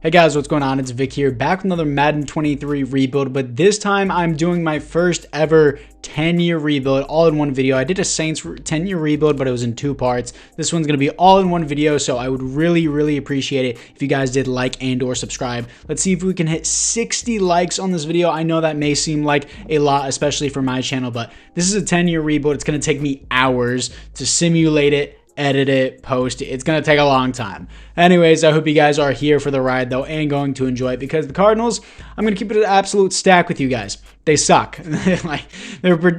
Hey guys, what's going on? It's Vic here, back with another Madden 23 rebuild, but this time I'm doing my first ever 10-year rebuild all in one video. I did a Saints 10-year rebuild, but it was in two parts. This one's going to be all in one video, so I would really appreciate it if you guys did like and or subscribe. Let's see if we can hit 60 likes on this video. I know that may seem like a lot, especially for my channel, but this is a 10-year rebuild. It's going to take me hours to simulate it, edit it, post it. It's going to take a long time. Anyways, I hope you guys are here for the ride, though, and going to enjoy it, because the Cardinals, I'm going to keep it an absolute stack with you guys. They suck. A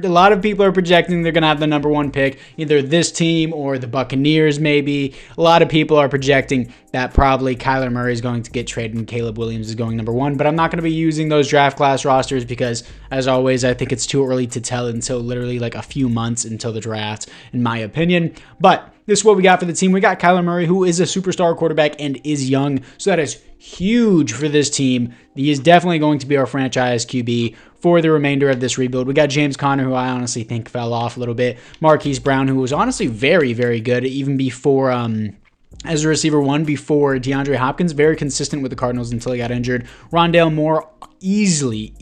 lot of people are projecting they're going to have the #1 pick, either this team or the Buccaneers, maybe. A lot of people are projecting that probably Kyler Murray is going to get traded and Caleb Williams is going #1, but I'm not going to be using those draft class rosters because, as always, I think it's too early to tell until literally like a few months until the draft, in my opinion. But this is what we got for the team. We got Kyler Murray, who is a superstar quarterback and is young, so that is huge for this team. He is definitely going to be our franchise QB for the remainder of this rebuild. We got James Conner, who I honestly think fell off a little bit. Marquise Brown, who was honestly very good, even before as a receiver one before DeAndre Hopkins, very consistent with the Cardinals until he got injured. Rondale Moore, easily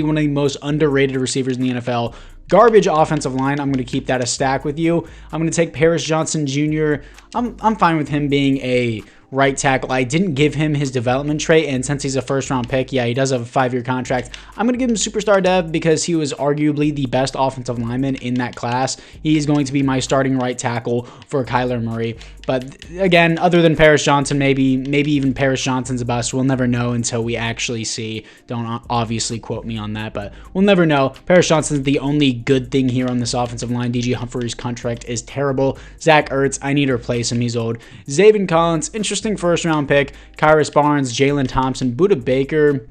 one of the most underrated receivers in the NFL. Garbage offensive line. I'm going to keep that a stack with you. I'm going to take Paris Johnson Jr. I'm fine with him being a right tackle. I didn't give him his development trait, and since he's a first-round pick, yeah, he does have a 5-year contract. I'm going to give him superstar dev because he was arguably the best offensive lineman in that class. He's going to be my starting right tackle for Kyler Murray. But again, other than Paris Johnson, maybe even Paris Johnson's a bust. We'll never know until we actually see. Don't obviously quote me on that, but we'll never know. Paris Johnson's the only good thing here on this offensive line. DJ Humphrey's contract is terrible. Zach Ertz, I need to replace him. He's old. Zaven Collins, interesting first-round pick. Kyrus Barnes, Jalen Thompson, Budda Baker.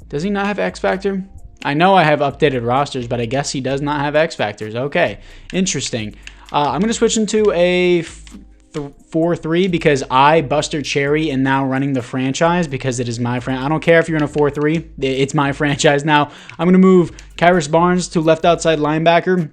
Does he not have X Factor? I know I have updated rosters, but I guess he does not have X Factors. Okay, interesting. I'm going to switch into a 4-3 because I, Buster Cherry, am now running the franchise because it is my franchise. I don't care if you're in a 4-3. It's my franchise now. I'm going to move Kyrus Barnes to left outside linebacker,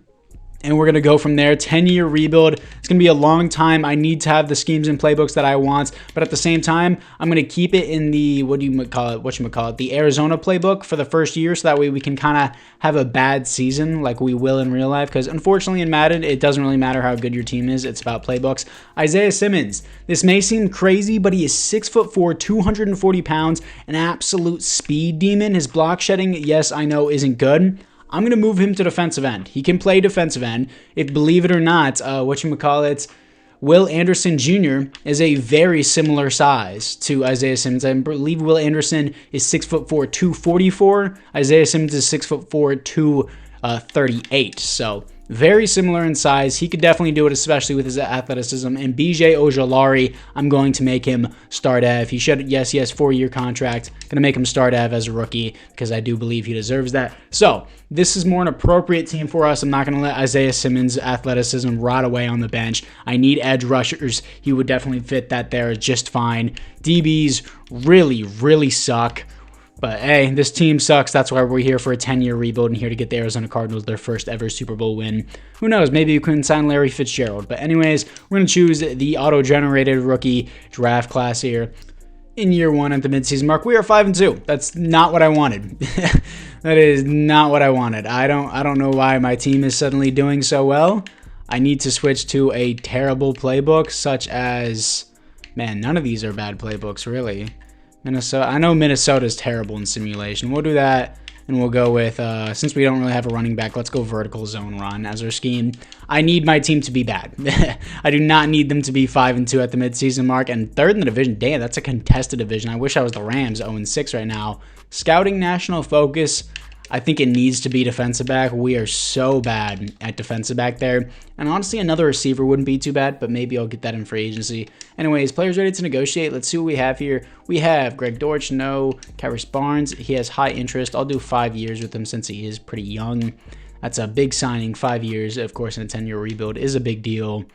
and we're going to go from there. 10-year rebuild. It's going to be a long time. I need to have the schemes and playbooks that I want, but at the same time, I'm going to keep it in the, the Arizona playbook for the first year, so that way we can kind of have a bad season like we will in real life, because unfortunately in Madden, it doesn't really matter how good your team is. It's about playbooks. Isaiah Simmons. This may seem crazy, but he is 6'4", 240 pounds, an absolute speed demon. His block shedding, yes, I know, isn't good. I'm going to move him to defensive end. He can play defensive end. If, believe it or not, Will Anderson Jr. is a very similar size to Isaiah Simmons. I believe Will Anderson is 6'4", 244. Isaiah Simmons is 6'4", 238. So very similar in size. He could definitely do it, especially with his athleticism. And BJ Ojolari, I'm going to make him start Ev. He should, yes, he has 4-year contract. Going to make him start Ev as a rookie because I do believe he deserves that. So this is more an appropriate team for us. I'm not going to let Isaiah Simmons' athleticism rot away on the bench. I need edge rushers. He would definitely fit that there just fine. DBs really suck. But hey, this team sucks. That's why we're here for a 10-year rebuild and here to get the Arizona Cardinals their first ever Super Bowl win. Who knows? Maybe you couldn't sign Larry Fitzgerald. But anyways, we're going to choose the auto-generated rookie draft class here in year one at the midseason mark. We are 5-2. That's not what I wanted. That is not what I wanted. I don't know why my team is suddenly doing so well. I need to switch to a terrible playbook, such as, man, none of these are bad playbooks, really. Minnesota. I know Minnesota's terrible in simulation. We'll do that, and we'll go with, since we don't really have a running back, let's go vertical zone run as our scheme. I need my team to be bad. I do not need them to be 5-2 at the midseason mark, and third in the division. Damn, that's a contested division. I wish I was the Rams, 0-6 right now. Scouting national focus. I think it needs to be defensive back. We are so bad at defensive back there. And honestly, another receiver wouldn't be too bad, but maybe I'll get that in free agency. Anyways, players ready to negotiate. Let's see what we have here. We have Greg Dortch, no. Kyrus Barnes, he has high interest. I'll do 5 years with him since he is pretty young. That's a big signing. 5 years, of course, in a 10-year rebuild is a big deal.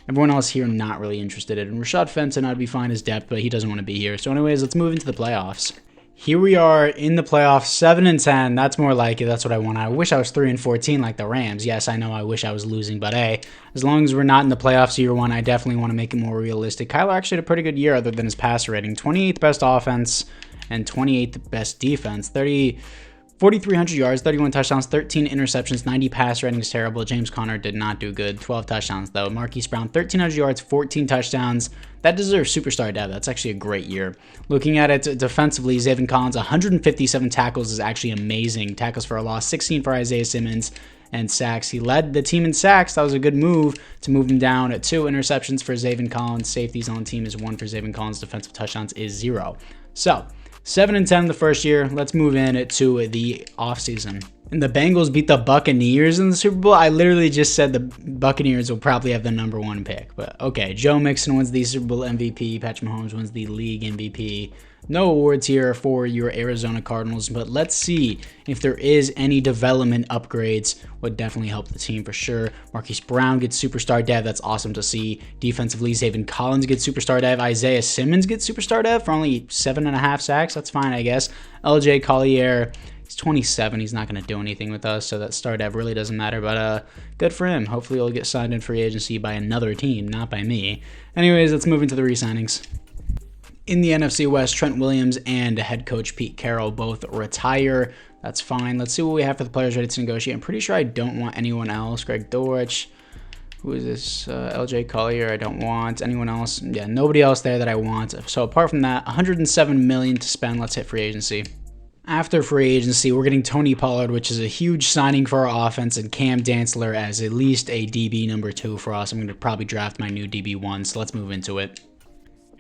Everyone else here not really interested in. Rashad Fenton, I'd be fine as depth, but he doesn't want to be here. So anyways, let's move into the playoffs. Here we are in the playoffs, 7-10. That's more like it. That's what I want. I wish I was 3-14 like the Rams. Yes, I know I wish I was losing, but hey, as long as we're not in the playoffs year one, I definitely want to make it more realistic. Kyler actually had a pretty good year other than his passer rating. 28th best offense and 28th best defense. 4,300 yards, 31 touchdowns, 13 interceptions, 90 pass rating is terrible. James Conner did not do good. 12 touchdowns, though. Marquise Brown, 1,300 yards, 14 touchdowns. That deserves superstar dev. That's actually a great year. Looking at it defensively, Zaven Collins, 157 tackles is actually amazing. Tackles for a loss, 16 for Isaiah Simmons, and sacks. He led the team in sacks. That was a good move to move him down at 2 interceptions for Zaven Collins. Safeties on the team is 1 for Zaven Collins. Defensive touchdowns is 0. So, 7-10 the first year. Let's move in to the offseason. And the Bengals beat the Buccaneers in the Super Bowl. I literally just said the Buccaneers will probably have the #1 pick. But okay, Joe Mixon wins the Super Bowl MVP. Patrick Mahomes wins the league MVP. No awards here for your Arizona Cardinals, but let's see if there is any development upgrades. Would definitely help the team for sure. Marquise Brown gets superstar dev. That's awesome to see. Defensively, Zaven Collins gets superstar dev. Isaiah Simmons gets superstar dev for only 7.5 sacks. That's fine, I guess. LJ Collier, he's 27. He's not going to do anything with us, so that star dev really doesn't matter, but good for him. Hopefully he'll get signed in free agency by another team, not by me. Anyways, let's move into the re-signings. In the NFC West, Trent Williams and head coach Pete Carroll both retire. That's fine. Let's see what we have for the players ready to negotiate. I'm pretty sure I don't want anyone else. Greg Dortch. Who is this? LJ Collier. I don't want anyone else. Yeah, nobody else there that I want. So apart from that, $107 million to spend. Let's hit free agency. After free agency, we're getting Tony Pollard, which is a huge signing for our offense, and Cam Dantzler as at least a DB #2 for us. I'm going to probably draft my new DB1, so let's move into it.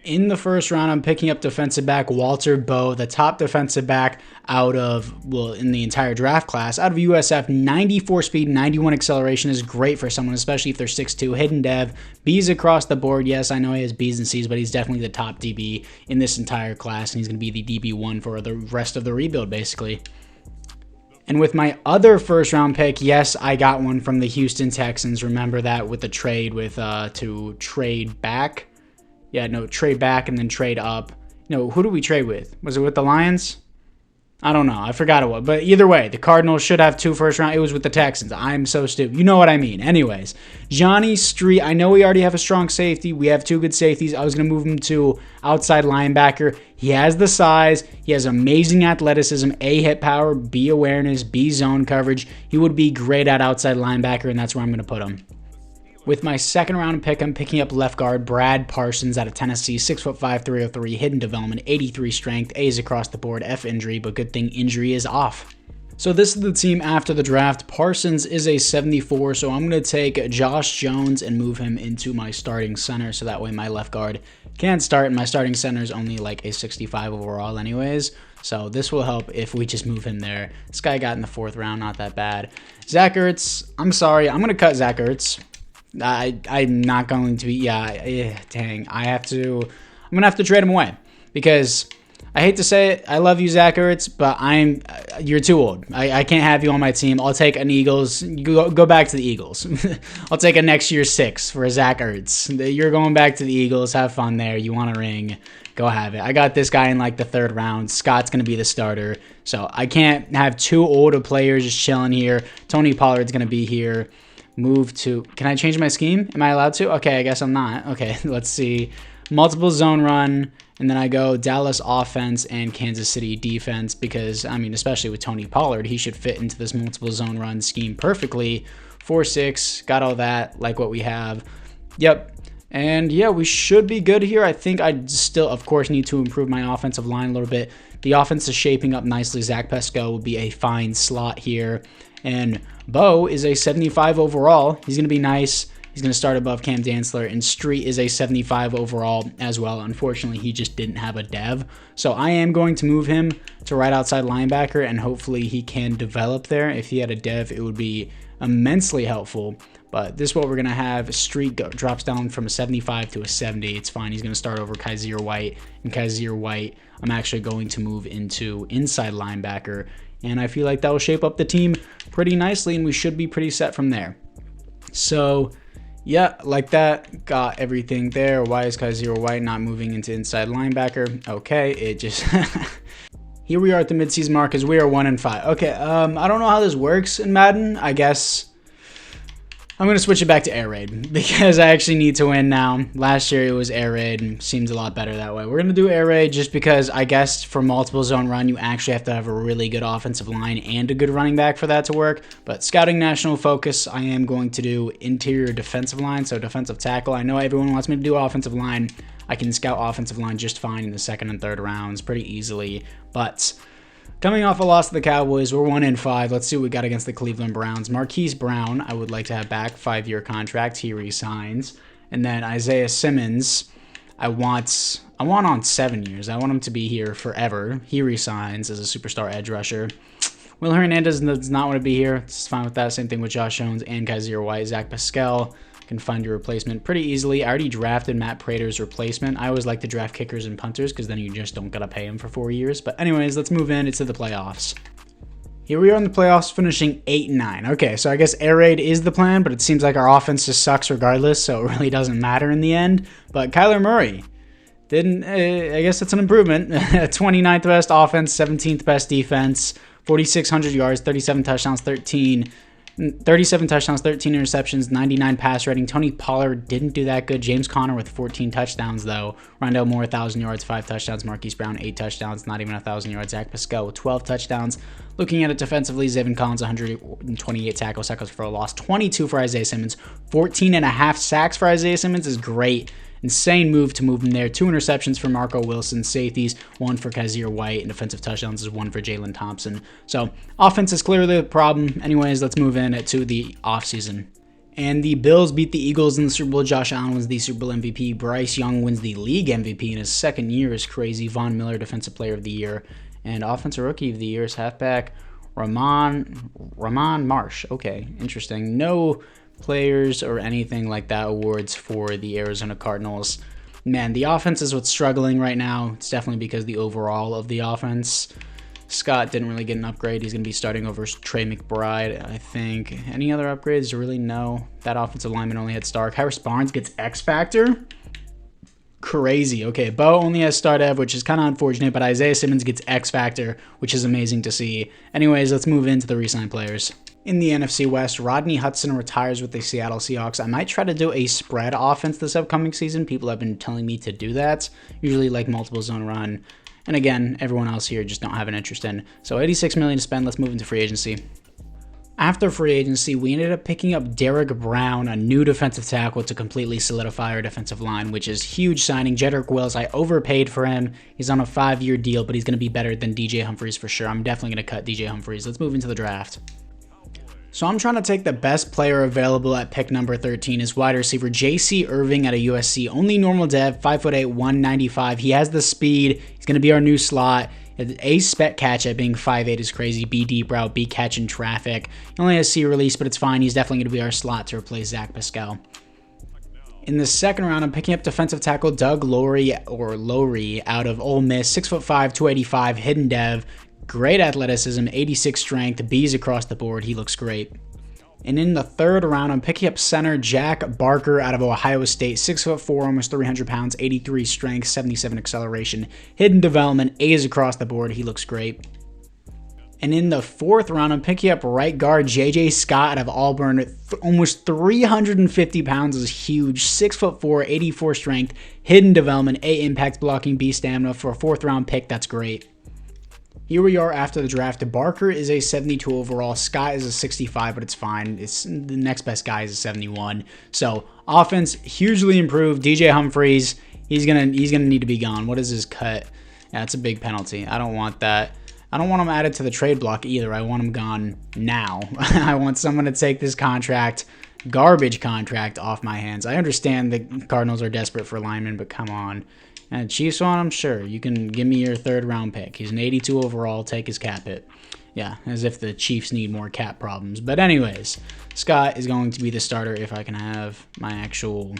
In the first round, I'm picking up defensive back Walter Bowe, the top defensive back in the entire draft class. Out of USF, 94 speed, 91 acceleration is great for someone, especially if they're 6'2". Hidden dev, B's across the board. Yes, I know he has B's and C's, but he's definitely the top DB in this entire class, and he's going to be the DB1 for the rest of the rebuild, basically. And with my other first round pick, yes, I got one from the Houston Texans. Remember that with the trade to trade back. Yeah, no, trade back and then trade up. No, who do we trade with? Was it with the Lions? I don't know. I forgot it was. But either way, the Cardinals should have 2 first round. It was with the Texans. I'm so stupid. You know what I mean. Anyways, Johnny Street. I know we already have a strong safety. We have 2 good safeties. I was going to move him to outside linebacker. He has the size. He has amazing athleticism, A, hit power, B, awareness, B, zone coverage. He would be great at outside linebacker, and that's where I'm going to put him. With my second round pick, I'm picking up left guard Brad Parsons out of Tennessee, 6'5", 303, hidden development, 83 strength, A's across the board, F injury, but good thing injury is off. So this is the team after the draft. Parsons is a 74, so I'm going to take Josh Jones and move him into my starting center, so that way my left guard can't start, and my starting center is only like a 65 overall anyways. So this will help if we just move him there. This guy got in the 4th round, not that bad. Zach Ertz, I'm sorry, I'm going to cut Zach Ertz. I'm not going to be, dang. I'm going to have to trade him away because I hate to say it. I love you, Zach Ertz, but you're too old. I can't have you on my team. I'll take an Eagles. Go back to the Eagles. I'll take a next year 6 for Zach Ertz. You're going back to the Eagles. Have fun there. You want a ring? Go have it. I got this guy in like the 3rd round. Scott's going to be the starter. So I can't have 2 older players just chilling here. Tony Pollard's going to be here. Can I change my scheme? Am I allowed to? Okay, I guess I'm not. Okay, let's see. Multiple zone run, and then I go Dallas offense and Kansas City defense because, I mean, especially with Tony Pollard, he should fit into this multiple zone run scheme perfectly. 4-6, got all that, like what we have. Yep. And yeah, we should be good here. I think I still, of course, need to improve my offensive line a little bit. The offense is shaping up nicely. Zach Pesco will be a fine slot here. And Bo is a 75 overall. He's going to be nice. He's going to start above Cam Dantzler. And Street is a 75 overall as well. Unfortunately, he just didn't have a dev. So I am going to move him to right outside linebacker, and hopefully he can develop there. If he had a dev, it would be immensely helpful. But this is what we're going to have. Street drops down from a 75 to a 70. It's fine. He's going to start over Kaiser White. And Kaiser White, I'm actually going to move into inside linebacker. And I feel like that will shape up the team pretty nicely, and we should be pretty set from there. So, yeah, like that. Got everything there. Why is Kaiser White not moving into inside linebacker? Okay, it just... Here we are at the midseason mark as we are 1-5. Okay, I don't know how this works in Madden. I guess I'm going to switch it back to air raid because I actually need to win now. Last year it was air raid and seems a lot better that way. We're going to do air raid just because I guess for multiple zone run, you actually have to have a really good offensive line and a good running back for that to work. But scouting national focus, I am going to do interior defensive line, so defensive tackle. I know everyone wants me to do offensive line. I can scout offensive line just fine in the second and third rounds pretty easily. But coming off a loss to the Cowboys, we're 1-5. Let's see what we got against the Cleveland Browns. Marquise Brown, I would like to have back, 5-year contract. He resigns. And then Isaiah Simmons, I want on 7 years. I want him to be here forever. He resigns as a superstar edge rusher. Will Hernandez does not want to be here. It's fine with that. Same thing with Josh Jones and Kaiser White. Zach Pascal can find your replacement pretty easily. I already drafted Matt Prater's replacement. I always like to draft kickers and punters because then you just don't gotta pay him for 4 years. But anyways, let's move into the playoffs. Here we are in the playoffs, finishing 8-9. Okay, so I guess air raid is the plan, but it seems like our offense just sucks regardless, so it really doesn't matter in the end. But Kyler Murray didn't. I guess it's an improvement. 29th best offense, 17th best defense, 4,600 yards, 37 touchdowns, 37 touchdowns, 13 interceptions, 99 pass rating. Tony Pollard didn't do that good. James Conner with 14 touchdowns, though. Rondale Moore, 1,000 yards, 5 touchdowns. Marquise Brown, 8 touchdowns, not even 1,000 yards. Zach Pascal with 12 touchdowns. Looking at it defensively, Zayvon Collins, 128 tackles for a loss, 22 for Isaiah Simmons. 14.5 sacks for Isaiah Simmons is great. Insane move to move him there. 2 interceptions for Marco Wilson. Safeties, 1 for Kaiser White. And defensive touchdowns is 1 for Jalen Thompson. So offense is clearly the problem. Anyways, let's move in to the offseason. And the Bills beat the Eagles in the Super Bowl. Josh Allen wins the Super Bowl MVP. Bryce Young wins the league MVP in his second year is crazy. Von Miller, Defensive Player of the Year. And Offensive Rookie of the Year is halfback Ramon Marsh. Okay, interesting. No players or anything like that awards for the Arizona Cardinals. Man, the offense is what's struggling right now. It's definitely because the overall of the offense. Scott didn't really get an upgrade. He's going to be starting over Trey McBride, I think. Any other upgrades? Really, no. That offensive lineman only had Stark. Harris Barnes gets X Factor. Crazy. Okay, Bo only has Star Dev, which is kind of unfortunate, but Isaiah Simmons gets X Factor, which is amazing to see. Anyways, let's move into the re-sign players. In the NFC West, Rodney Hudson retires with the Seattle Seahawks. I might try to do a spread offense this upcoming season. People have been telling me to do that. Usually like multiple zone run. And again, everyone else here just don't have an interest in. So $86 million to spend. Let's move into free agency. After free agency, we ended up picking up Derrick Brown, a new defensive tackle, to completely solidify our defensive line, which is huge signing. Jedrick Wills, I overpaid for him. He's on a 5-year deal, but he's going to be better than DJ Humphries for sure. I'm definitely going to cut DJ Humphries. Let's move into the draft. So I'm trying to take the best player available at pick number 13 is wide receiver J.C. Irving out of USC. Only normal dev, 5'8", 195. He has the speed. He's going to be our new slot. A spec catch at being 5'8 is crazy. B deep route, B catch in traffic. He only has C release, but it's fine. He's definitely going to be our slot to replace Zach Pascal. In the second round, I'm picking up defensive tackle Doug Lowry out of Ole Miss. 6'5", 285, hidden dev. Great athleticism, 86 strength, B's across the board. He looks great. And in the third round, I'm picking up center Jack Barker out of Ohio State. 6'4", almost 300 pounds, 83 strength, 77 acceleration. Hidden development, A's across the board. He looks great. And in the fourth round, I'm picking up right guard J.J. Scott out of Auburn. Almost 350 pounds is huge. 6'4", 84 strength, hidden development, A impact blocking, B stamina. For a fourth round pick, that's great. Here we are after the draft. Barker is a 72 overall. Scott is a 65, but it's fine. It's the next best guy is a 71. So offense hugely improved. DJ Humphries, he's gonna need to be gone. What is his cut? Yeah, it's a big penalty. I don't want that. I don't want him added to the trade block either. I want him gone now. I want someone to take this garbage contract off my hands. I understand the Cardinals are desperate for linemen, but come on. And Chiefs on him, sure. You can give me your third round pick. He's an 82 overall. Take his cap hit. Yeah, as if the Chiefs need more cap problems. But anyways, Scott is going to be the starter if I can have my actual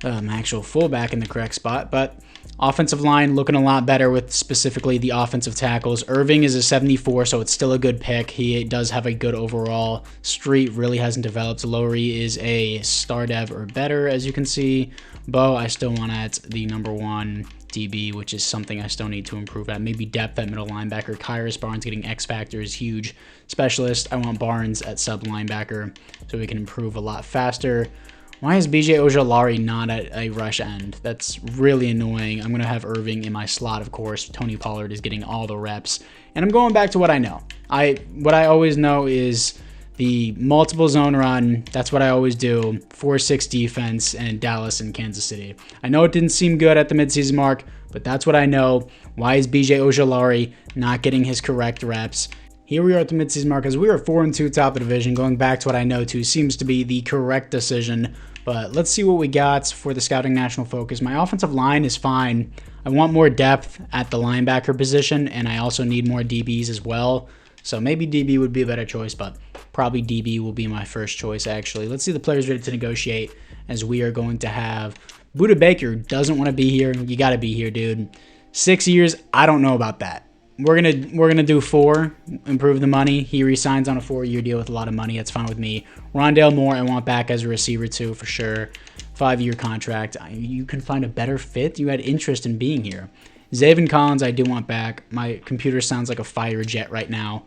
fullback in the correct spot. But offensive line looking a lot better with specifically the offensive tackles. Irving is a 74, so it's still a good pick. He does have a good overall. Street really hasn't developed. Lowry is a star dev or better, as you can see. Bo, I still want at the number 1 DB, which is something I still need to improve at. Maybe depth at middle linebacker. Kyrus Barnes getting X Factor is huge. Specialist, I want Barnes at sub linebacker so we can improve a lot faster. Why is BJ Ojolari not at a rush end? That's really annoying. I'm going to have Irving in my slot, of course. Tony Pollard is getting all the reps. And I'm going back to what I know. What I always know is the multiple zone run. That's what I always do. 4-6 defense and Dallas and Kansas City. I know it didn't seem good at the midseason mark, but that's what I know. Why is BJ Ojolari not getting his correct reps? Here we are at the midseason mark as we are 4-2 top of the division. Going back to what I know to seems to be the correct decision. But let's see what we got for the scouting national focus. My offensive line is fine. I want more depth at the linebacker position, and I also need more DBs as well. So maybe DB would be a better choice, but probably DB will be my first choice, actually. Let's see the players ready to negotiate, as we are going to have Budda Baker doesn't want to be here. You got to be here, dude. 6 years, I don't know about that. We're gonna do 4, improve the money. He resigns on a 4-year deal with a lot of money. That's fine with me. Rondale Moore, I want back as a receiver too, for sure. 5-year contract. You can find a better fit. You had interest in being here. Zaven Collins, I do want back. My computer sounds like a fire jet right now.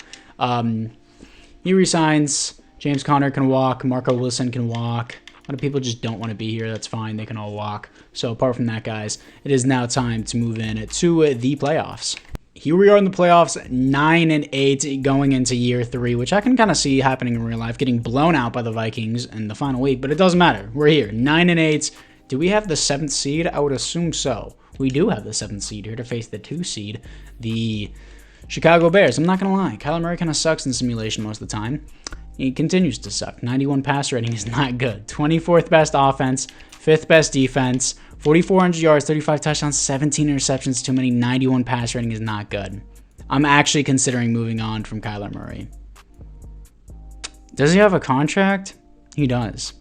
He resigns. James Conner can walk. Marco Wilson can walk. A lot of people just don't want to be here. That's fine. They can all walk. So apart from that, guys, it is now time to move in to the playoffs. Here we are in the playoffs, 9-8 going into year 3, which I can kind of see happening in real life, getting blown out by the Vikings in the final week, but it doesn't matter. We're here, 9-8. Do we have the 7th seed? I would assume so. We do have the 7th seed here to face the 2 seed, the Chicago Bears. I'm not going to lie. Kyler Murray kind of sucks in simulation most of the time. He continues to suck. 91 passer rating is not good. 24th best offense, 5th best defense, 4,400 yards, 35 touchdowns, 17 interceptions, too many. 91 pass rating is not good. I'm actually considering moving on from Kyler Murray. Does he have a contract? He does.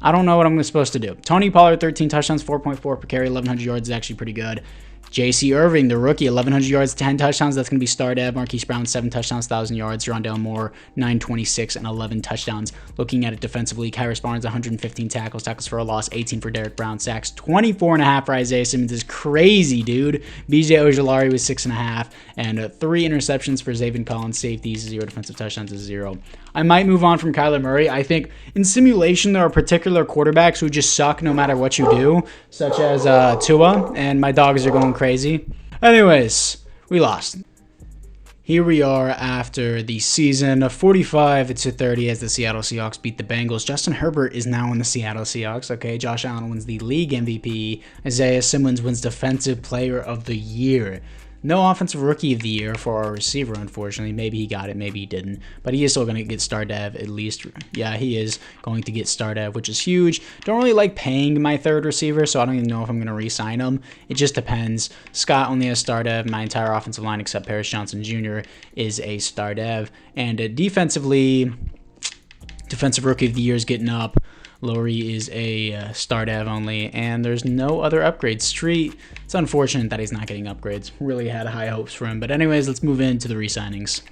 I don't know what I'm supposed to do. Tony Pollard, 13 touchdowns, 4.4 per carry, 1,100 yards is actually pretty good. J.C. Irving, the rookie, 1,100 yards, 10 touchdowns. That's going to be star dev. Marquise Brown, 7 touchdowns, 1,000 yards. Rondale Moore, 926 and 11 touchdowns. Looking at it defensively, Kyrus Barnes, 115 tackles. Tackles for a loss, 18 for Derek Brown. Sacks, 24.5 for Isaiah Simmons. Is crazy, dude. BJ Ojolari was 6.5. And 3 interceptions for Zaven Collins. Safeties, 0 defensive touchdowns is 0. I might move on from Kyler Murray. I think in simulation, there are particular quarterbacks who just suck no matter what you do, such as Tua, and my dogs are going crazy. Anyways, we lost. Here we are after the season, 45-30 as the Seattle Seahawks beat the Bengals. Justin Herbert is now in the Seattle Seahawks. Okay, Josh Allen wins the league MVP. Isaiah Simmons wins Defensive Player of the Year. No Offensive Rookie of the Year for our receiver, unfortunately. Maybe he got it, maybe he didn't. But he is still going to get star dev, at least. Yeah, he is going to get star dev, which is huge. Don't really like paying my 3rd receiver, so I don't even know if I'm going to re-sign him. It just depends. Scott only has star dev. My entire offensive line, except Paris Johnson Jr., is a star dev. And defensively, Defensive Rookie of the Year is getting up. Lowry is a star dev only, and there's no other upgrades. Street, it's unfortunate that he's not getting upgrades. Really had high hopes for him. But anyways, let's move into the re-signings.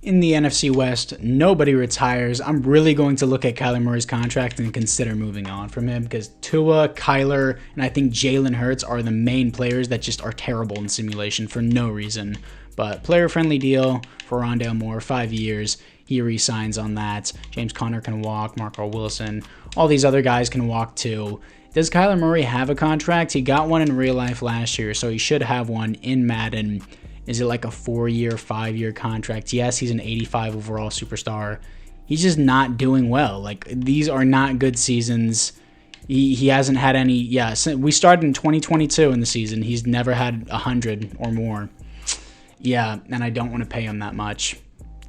In the NFC West, nobody retires. I'm really going to look at Kyler Murray's contract and consider moving on from him because Tua, Kyler, and I think Jalen Hurts are the main players that just are terrible in simulation for no reason. But player-friendly deal for Rondale Moore, 5 years. He resigns on that. James Conner can walk. Marco Wilson. All these other guys can walk too. Does Kyler Murray have a contract? He got one in real life last year, so he should have one in Madden. Is it like a 4-year, 5-year contract? Yes, he's an 85 overall superstar. He's just not doing well. Like, these are not good seasons. He hasn't had any. Yeah, we started in 2022 in the season. He's never had 100 or more. Yeah, and I don't want to pay him that much.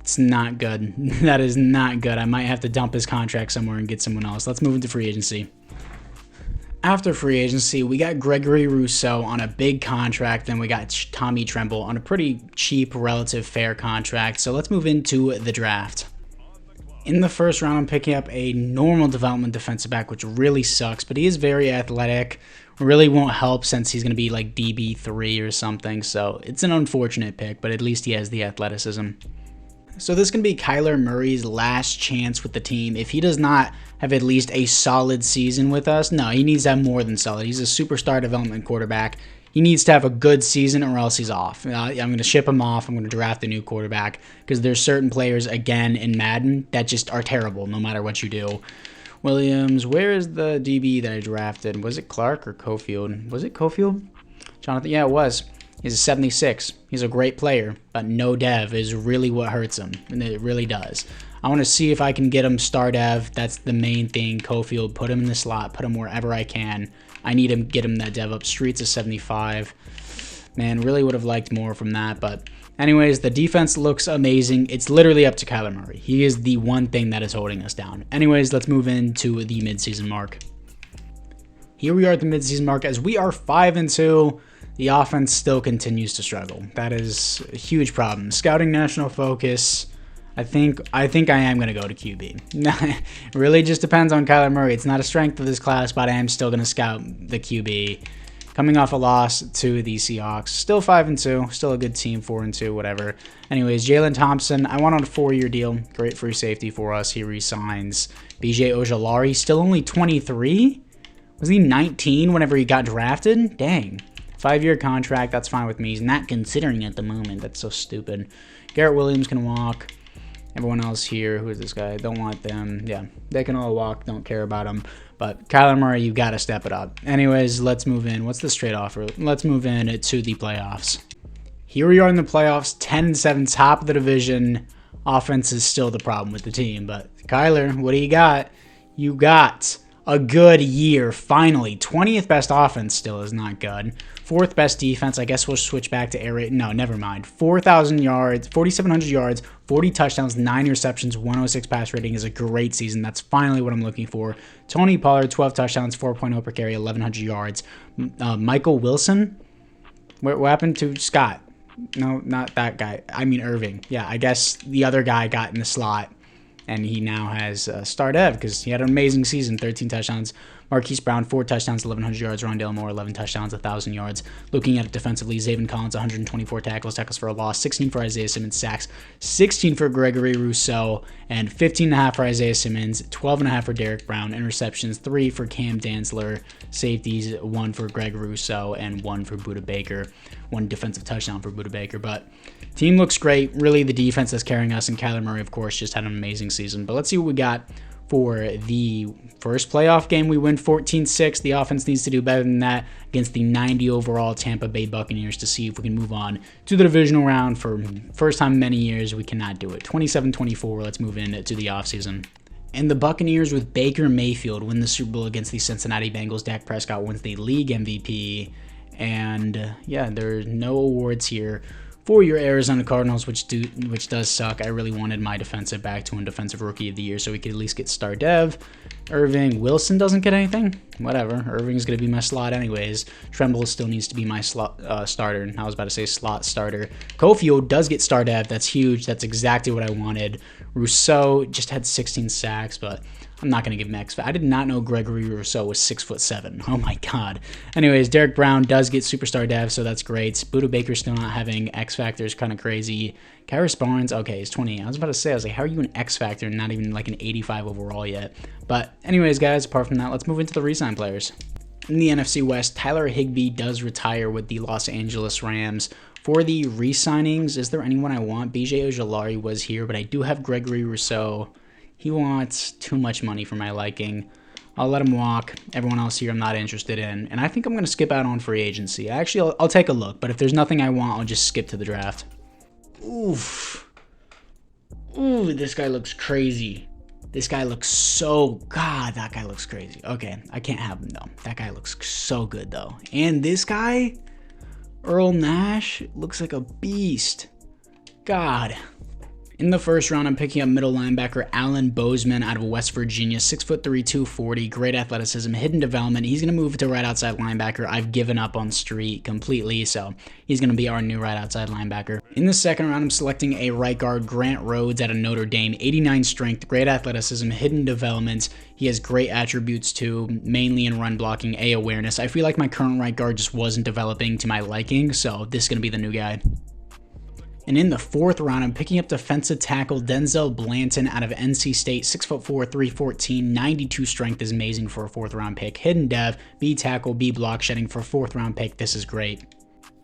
It's not good. That is not good. I might have to dump his contract somewhere and get someone else. Let's move into free agency. After free agency, we got Gregory Rousseau on a big contract. Then we got Tommy Tremble on a pretty cheap, relative fair contract. So let's move into the draft. In the first round, I'm picking up a normal development defensive back, which really sucks, but he is very athletic. Really won't help since he's going to be like DB3 or something. So it's an unfortunate pick, but at least he has the athleticism. So this can be Kyler Murray's last chance with the team. If he does not have at least a solid season with us, no, he needs to have more than solid. He's a superstar development quarterback. He needs to have a good season or else he's off. I'm going to ship him off. I'm going to draft a new quarterback because there's certain players, again, in Madden that just are terrible no matter what you do. Williams, where is the DB that I drafted? Was it Clark or Cofield? Was it Cofield? Jonathan, yeah, it was. He's a 76. He's a great player, but no dev is really what hurts him, and it really does. I want to see if I can get him star dev. That's the main thing. Cofield, put him in the slot, put him wherever I can. I need him, get him that dev up. Streets is 75. Man, really would have liked more from that, but anyways, the defense looks amazing. It's literally up to Kyler Murray. He is the one thing that is holding us down. Anyways, let's move into the midseason mark. Here we are at the midseason mark as we are 5-2. The offense still continues to struggle. That is a huge problem. Scouting national focus. I think I am going to go to QB. It really just depends on Kyler Murray. It's not a strength of this class, but I am still going to scout the QB. Coming off a loss to the Seahawks. Still 5-2. Still a good team, 4-2, whatever. Anyways, Jalen Thompson, I went on a 4-year deal. Great free safety for us. He resigns. BJ Ojolari, still only 23? Was he 19 whenever he got drafted? Dang. 5-year contract, that's fine with me. He's not considering at the moment. That's so stupid. Garrett Williams can walk. Everyone else here, who is this guy? Don't want them. Yeah, they can all walk. Don't care about them. But Kyler Murray, you got to step it up. Anyways, let's move in. What's the straight offer? Let's move in to the playoffs. Here we are in the playoffs, 10-7, top of the division. Offense is still the problem with the team. But Kyler, what do you got? You got a good year, finally. 20th best offense still is not good. 4th best defense. I guess we'll switch back to air raid. No, never mind. 4,000 yards, 4,700 yards, 40 touchdowns, 9 receptions, 106 pass rating is a great season. That's finally what I'm looking for. Tony Pollard, 12 touchdowns, 4.0 per carry, 1,100 yards. Michael Wilson? What happened to Scott? No, not that guy. I mean Irving. Yeah, I guess the other guy got in the slot. And he now has star dev because he had an amazing season, 13 touchdowns. Marquise Brown, 4 touchdowns, 1,100 yards. Rondale Moore, 11 touchdowns, 1,000 yards. Looking at it defensively, Zaven Collins, 124 tackles for a loss, 16 for Isaiah Simmons, sacks, 16 for Gregory Rousseau, and 15.5 for Isaiah Simmons, 12.5 for Derek Brown, interceptions, 3 for Cam Dantzler, safeties, 1 for Greg Rousseau, and 1 for Budda Baker. 1 defensive touchdown for Budda Baker, but team looks great. Really, the defense that's carrying us, and Kyler Murray, of course, just had an amazing season. But let's see what we got for the first playoff game. We win 14-6. The offense needs to do better than that against the 90 overall Tampa Bay Buccaneers to see if we can move on to the divisional round for first time in many years. We cannot do it. 27-24. Let's move into the offseason. And the Buccaneers with Baker Mayfield win the Super Bowl against the Cincinnati Bengals. Dak Prescott wins the league MVP. And yeah, there's no awards here for your Arizona Cardinals, which does suck. I really wanted my defensive back to win Defensive Rookie of the Year so we could at least get star dev. Irving Wilson doesn't get anything. Whatever. Irving's going to be my slot anyways. Tremble still needs to be my slot starter. I was about to say slot starter. Cofield does get star dev. That's huge. That's exactly what I wanted. Rousseau just had 16 sacks, but I'm not going to give him X. I did not know Gregory Rousseau was 6'7". Oh my god. Anyways, Derek Brown does get superstar dev, so that's great. Budda Baker still not having X Factor is kind of crazy. Kyrus Barnes, okay, he's 20. I was about to say, I was like, how are you an X Factor and not even like an 85 overall yet? But anyways, guys, apart from that, let's move into the re-sign players. In the NFC West, Tyler Higbee does retire with the Los Angeles Rams. For the re-signings, is there anyone I want? BJ Ojolari was here, but I do have Gregory Rousseau. He wants too much money for my liking. I'll let him walk. Everyone else here I'm not interested in. And I think I'm going to skip out on free agency. Actually, I'll take a look. But if there's nothing I want, I'll just skip to the draft. Oof. Ooh, this guy looks crazy. This guy looks so... God, that guy looks crazy. Okay, I can't have him, though. That guy looks so good, though. And this guy, Earl Nash, looks like a beast. God. In the first round, I'm picking up middle linebacker Alan Bozeman out of West Virginia, 6'3", 240, great athleticism, hidden development. He's going to move to right outside linebacker. I've given up on Street completely, so he's going to be our new right outside linebacker. In the second round, I'm selecting a right guard, Grant Rhodes out of Notre Dame, 89 strength, great athleticism, hidden development. He has great attributes too, mainly in run blocking, A, awareness. I feel like my current right guard just wasn't developing to my liking, so this is going to be the new guy. And in the fourth round, I'm picking up defensive tackle Denzel Blanton out of NC State, 6'4", 314, 92 strength is amazing for a fourth round pick. Hidden dev, B tackle, B block shedding for a fourth round pick. This is great.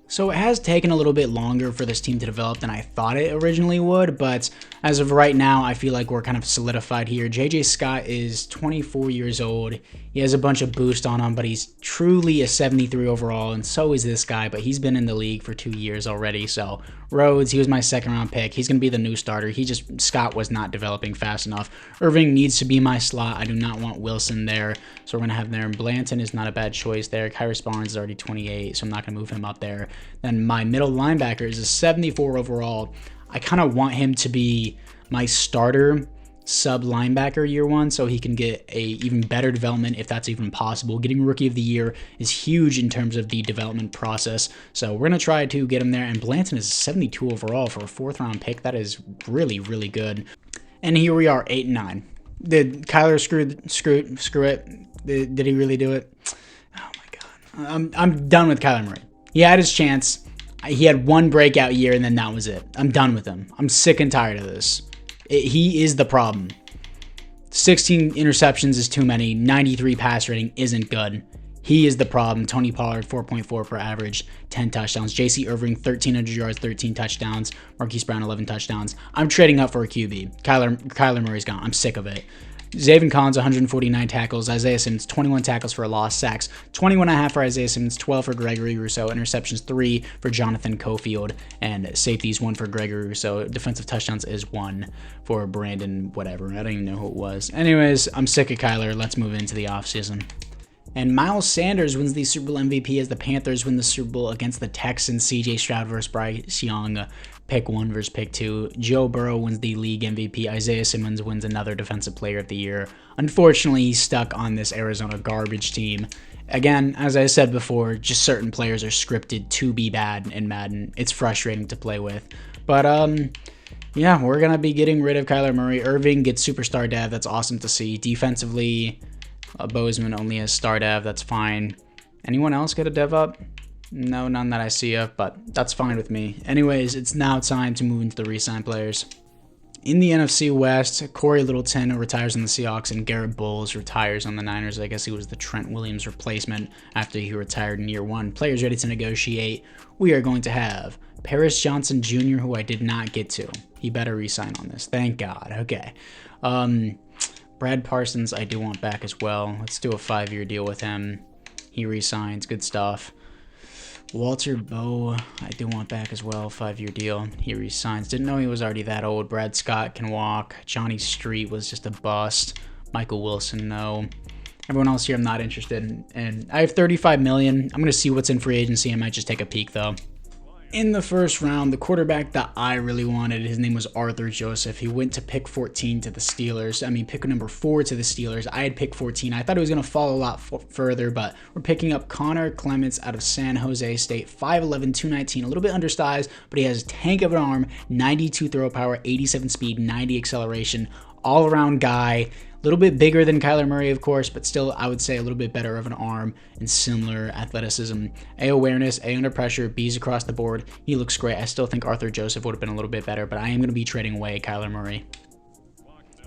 So it has taken a little bit longer for this team to develop than I thought it originally would, but as of right now, I feel like we're kind of solidified here. JJ Scott is 24 years old. He has a bunch of boost on him, but he's truly a 73 overall, and so is this guy, but he's been in the league for 2 years already. So Rhodes, he was my second round pick. He's going to be the new starter. Scott was not developing fast enough. Irving needs to be my slot. I do not want Wilson there, so we're going to have there. And Blanton is not a bad choice there. Kyrus Barnes is already 28, so I'm not going to move him up there. Then my middle linebacker is a 74 overall. I kind of want him to be my starter sub linebacker year one, so he can get a even better development if that's even possible. Getting rookie of the year is huge in terms of the development process, so we're gonna try to get him there. And Blanton is 72 overall for a fourth round pick. That is really, really good. And here we are, 8 and 9. Did Kyler screw it? Did he really do it? Oh my god, I'm done with Kyler Murray. He had his chance. He had one breakout year, and then that was it. I'm done with him. I'm sick and tired of this. He is the problem. 16 interceptions is too many. 93 pass rating isn't good. He is the problem. Tony Pollard, 4.4 per average, 10 touchdowns. JC Irving, 1,300 yards, 13 touchdowns. Marquise Brown, 11 touchdowns. I'm trading up for a QB. Kyler Murray's gone. I'm sick of it. Zaven Collins, 149 tackles. Isaiah Simmons, 21 tackles for a loss. Sacks, 21.5 for Isaiah Simmons, 12 for Gregory Rousseau. Interceptions, 3 for Jonathan Cofield. And safeties, 1 for Gregory Rousseau. Defensive touchdowns is 1 for Brandon whatever. I don't even know who it was. Anyways, I'm sick of Kyler. Let's move into the offseason. And Miles Sanders wins the Super Bowl MVP as the Panthers win the Super Bowl against the Texans. CJ Stroud versus Bryce Young, pick 1 versus pick 2. Joe Burrow wins the league MVP. Isaiah Simmons wins another Defensive Player of the Year. Unfortunately, he's stuck on this Arizona garbage team. Again, as I said before, just certain players are scripted to be bad in Madden. It's frustrating to play with. But, yeah, we're going to be getting rid of Kyler Murray. Irving gets superstar dev. That's awesome to see. Defensively, Bozeman only has star dev. That's fine. Anyone else get a dev up? No, none that I see of, but that's fine with me. Anyways, it's now time to move into the re-sign players. In the NFC West, Corey Littleton retires on the Seahawks and Garrett Bowles retires on the Niners. I guess he was the Trent Williams replacement after he retired in year 1. Players ready to negotiate. We are going to have Paris Johnson Jr., who I did not get to. He better re-sign on this. Thank God. Okay. Brad Parsons, I do want back as well. Let's do a 5-year deal with him. He re-signs. Good stuff. Walter Bowe, I do want back as well. 5-year deal. He re-signs. Didn't know he was already that old. Brad Scott can walk. Johnny Street was just a bust. Michael Wilson, no. Everyone else here I'm not interested in. And I have $35 million. I'm going to see what's in free agency. I might just take a peek, though. In the first round, the quarterback that I really wanted, his name was Arthur Joseph. He went to pick 14 to the Steelers. I mean, pick number 4 to the Steelers. I had pick 14. I thought it was going to fall a lot further, but we're picking up Connor Clements out of San Jose State. 5'11", 219, a little bit undersized, but he has a tank of an arm, 92 throw power, 87 speed, 90 acceleration, all-around guy. A little bit bigger than Kyler Murray, of course, but still, I would say a little bit better of an arm and similar athleticism. A awareness, A under pressure, B's across the board. He looks great. I still think Arthur Joseph would have been a little bit better, but I am going to be trading away Kyler Murray.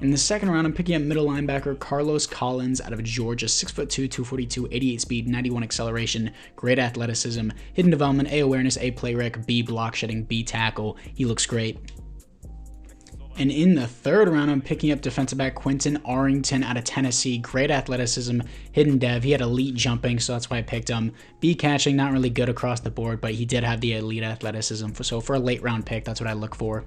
In the second round, I'm picking up middle linebacker Carlos Collins out of Georgia, 6'2", 242, 88 speed, 91 acceleration, great athleticism, hidden development, A awareness, A play rec, B block shedding, B tackle. He looks great. And in the third round, I'm picking up defensive back Quentin Arrington out of Tennessee. Great athleticism, hidden dev. He had elite jumping, so that's why I picked him. B catching, not really good across the board, but he did have the elite athleticism. So for a late round pick, that's what I look for.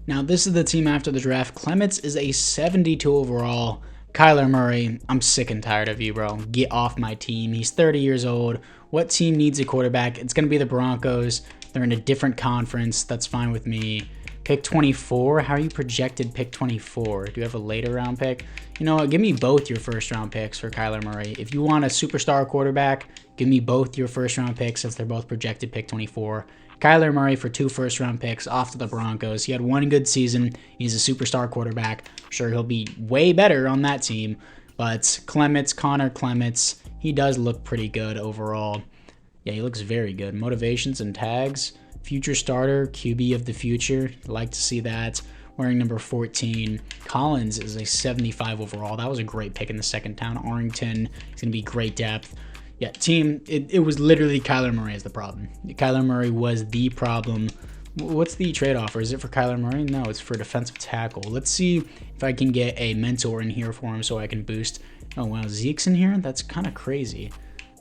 Now, this is the team after the draft. Clements is a 72 overall. Kyler Murray, I'm sick and tired of you, bro. Get off my team. He's 30 years old. What team needs a quarterback? It's going to be the Broncos. They're in a different conference. That's fine with me. Pick 24? How are you projected pick 24? Do you have a later round pick? You know what? Give me both your first round picks for Kyler Murray. If you want a superstar quarterback, give me both your first round picks since they're both projected pick 24. Kyler Murray for 2 first round picks off to the Broncos. He had 1 good season. He's a superstar quarterback. I'm sure he'll be way better on that team. But Connor Clements, he does look pretty good overall. Yeah, he looks very good. Motivations and tags. Future starter, QB of the future. Like to see that. Wearing number 14. Collins is a 75 overall. That was a great pick in the second round. Arlington is going to be great depth. Yeah, team, it was literally Kyler Murray is the problem. Kyler Murray was the problem. What's the trade offer? Is it for Kyler Murray? No, it's for defensive tackle. Let's see if I can get a mentor in here for him so I can boost. Oh, wow, Zeke's in here? That's kind of crazy.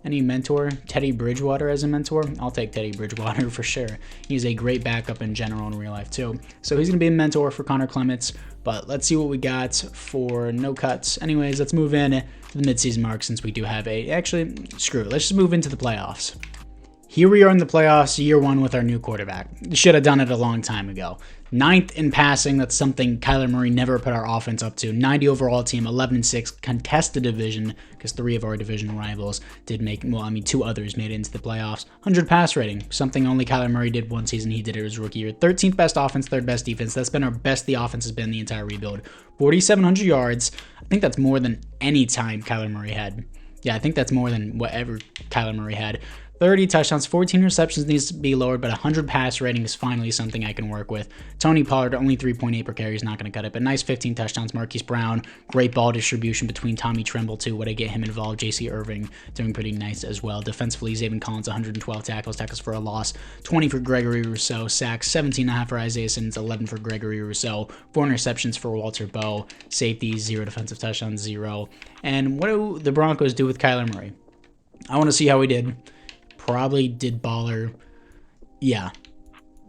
Any mentor? Teddy Bridgewater as a mentor? I'll take Teddy Bridgewater for sure. He's a great backup in general in real life too. So he's going to be a mentor for Connor Clements. But let's see what we got for no cuts. Anyways, let's move in to the midseason mark since we do have a... Actually, screw it. Let's just move into the playoffs. Here we are in the playoffs, year one with our new quarterback. Should have done it a long time ago. 9th in passing, that's something Kyler Murray never put our offense up to. 90 overall team, 11-6, contested division, because 3 of our division rivals did make, well, I mean, 2 others made it into the playoffs. 100 pass rating, something only Kyler Murray did one season. He did it his rookie year. 13th best offense, 3rd best defense. That's been our best the offense has been the entire rebuild. 4,700 yards. I think that's more than any time Kyler Murray had. Yeah, I think that's more than whatever Kyler Murray had. 30 touchdowns, 14 receptions needs to be lowered, but 100 pass rating is finally something I can work with. Tony Pollard, only 3.8 per carry, is not going to cut it, but nice 15 touchdowns. Marquise Brown, great ball distribution between Tommy Tremble, too. Way to get him involved. J.C. Irving doing pretty nice as well. Defensively, Zaven Collins, 112 tackles for a loss, 20 for Gregory Rousseau, sacks, 17.5 for Isaiah Simmons, 11 for Gregory Rousseau, 4 interceptions for Walter Bowe, safety, 0 defensive touchdowns, 0. And what do the Broncos do with Kyler Murray? I want to see how he did. Probably did baller. Yeah.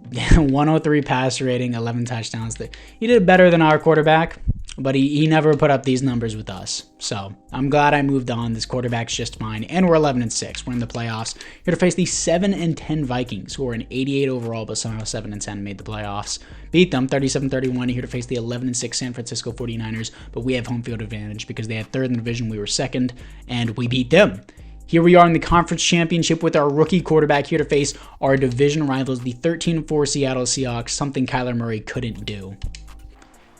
103 passer rating, 11 touchdowns. He did better than our quarterback, but he never put up these numbers with us. So I'm glad I moved on. This quarterback's just fine. And we're 11-6. We're in the playoffs. Here to face the 7-10 Vikings, who are an 88 overall, but somehow 7-10 made the playoffs. Beat them 37-31. Here to face the 11-6 San Francisco 49ers, but we have home field advantage because they had 3rd in the division. We were 2nd, and we beat them. Here we are in the conference championship with our rookie quarterback here to face our division rivals, the 13-4 Seattle Seahawks, something Kyler Murray couldn't do.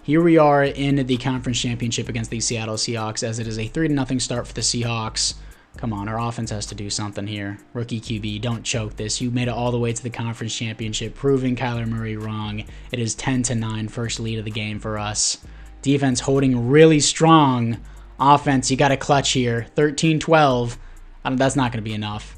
Here we are in the conference championship against the Seattle Seahawks as it is a 3-0 start for the Seahawks. Come on, our offense has to do something here. Rookie QB, don't choke this. You made it all the way to the conference championship, proving Kyler Murray wrong. It is 10-9, first lead of the game for us. Defense holding really strong. Offense, you got to clutch here. 13-12. That's not going to be enough.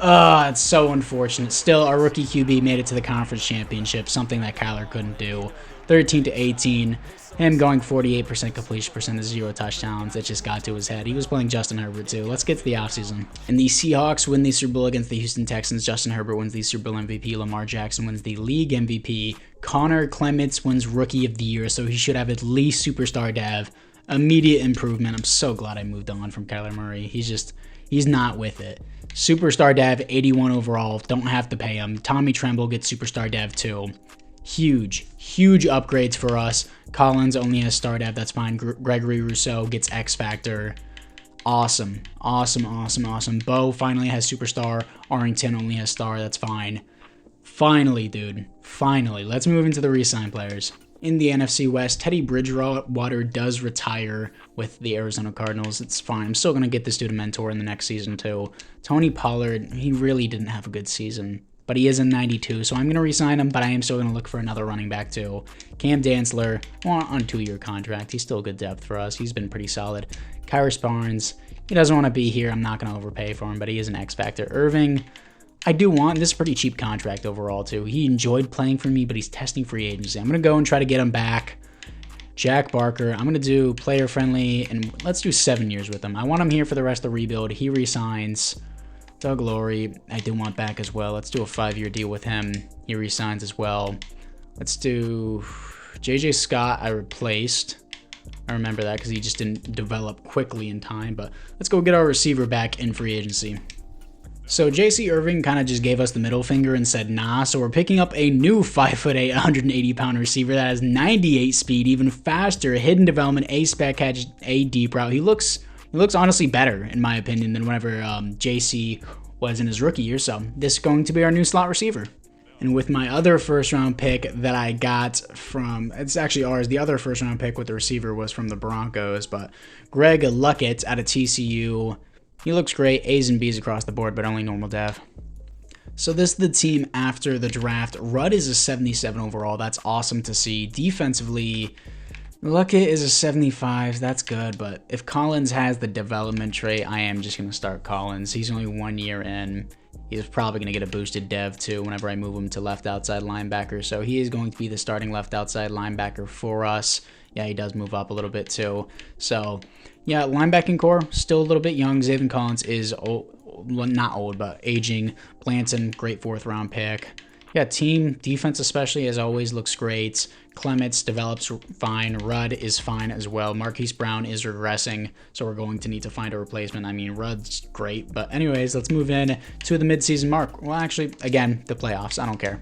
It's so unfortunate. Still, our rookie QB made it to the conference championship, something that Kyler couldn't do. 13-18. Him going 48% completion percentage, 0 touchdowns. It just got to his head. He was playing Justin Herbert, too. Let's get to the offseason. And the Seahawks win the Super Bowl against the Houston Texans. Justin Herbert wins the Super Bowl MVP. Lamar Jackson wins the league MVP. Connor Clements wins Rookie of the Year, so he should have at least Superstar Dev. Immediate improvement. I'm so glad I moved on from Kyler Murray. He's not with it. Superstar Dev, 81 overall. Don't have to pay him. Tommy Tremble gets Superstar Dev too. Huge upgrades for us. Collins only has Star Dev. That's fine. Gregory Rousseau gets X Factor. Awesome. Bowe finally has Superstar. Arlington only has Star. That's fine. Finally, dude. Finally. Let's move into the re-sign players. In the NFC West, Teddy Bridgewater does retire with the Arizona Cardinals. It's fine. I'm still going to get this dude a mentor in the next season, too. Tony Pollard, he really didn't have a good season, but he is in 92, so I'm going to re-sign him, but I am still going to look for another running back, too. Cam Dantzler, on a 2-year contract. He's still good depth for us. He's been pretty solid. Kyrus Barnes, he doesn't want to be here. I'm not going to overpay for him, but he is an X Factor. Irving, I do want this pretty cheap contract overall, too. He enjoyed playing for me, but he's testing free agency. I'm going to go and try to get him back. Jack Barker, I'm going to do player friendly, and let's do 7 years with him. I want him here for the rest of the rebuild. He resigns. Doug Laurie, I do want back as well. Let's do a 5-year deal with him. He resigns as well. Let's do JJ Scott, I replaced. I remember that because he just didn't develop quickly in time, but let's go get our receiver back in free agency. So J.C. Irving kind of just gave us the middle finger and said nah, so we're picking up a new 5'8", 180-pound receiver that has 98 speed, even faster, hidden development, A spec catch, A deep route. He looks honestly better, in my opinion, than whenever J.C. was in his rookie year, so this is going to be our new slot receiver. And with my other first-round pick that I got from, it's actually ours, the other first-round pick with the receiver was from the Broncos, but Greg Luckett out of TCU. He looks great. A's and B's across the board, but only normal dev. So this is the team after the draft. Rudd is a 77 overall. That's awesome to see. Defensively, Luckett is a 75. That's good. But if Collins has the development trait, I am just going to start Collins. He's only 1 year in. He's probably going to get a boosted dev too whenever I move him to left outside linebacker. So he is going to be the starting left outside linebacker for us. Yeah, he does move up a little bit too. So yeah, linebacking core, still a little bit young. Zaven Collins is old. Well, not old, but aging. Blanton, great 4th round pick. Yeah, team defense especially, as always, looks great. Clements develops fine. Rudd is fine as well. Marquise Brown is regressing, so we're going to need to find a replacement. I mean, Rudd's great. But anyways, let's move in to the midseason mark. Well, actually, again, the playoffs. I don't care.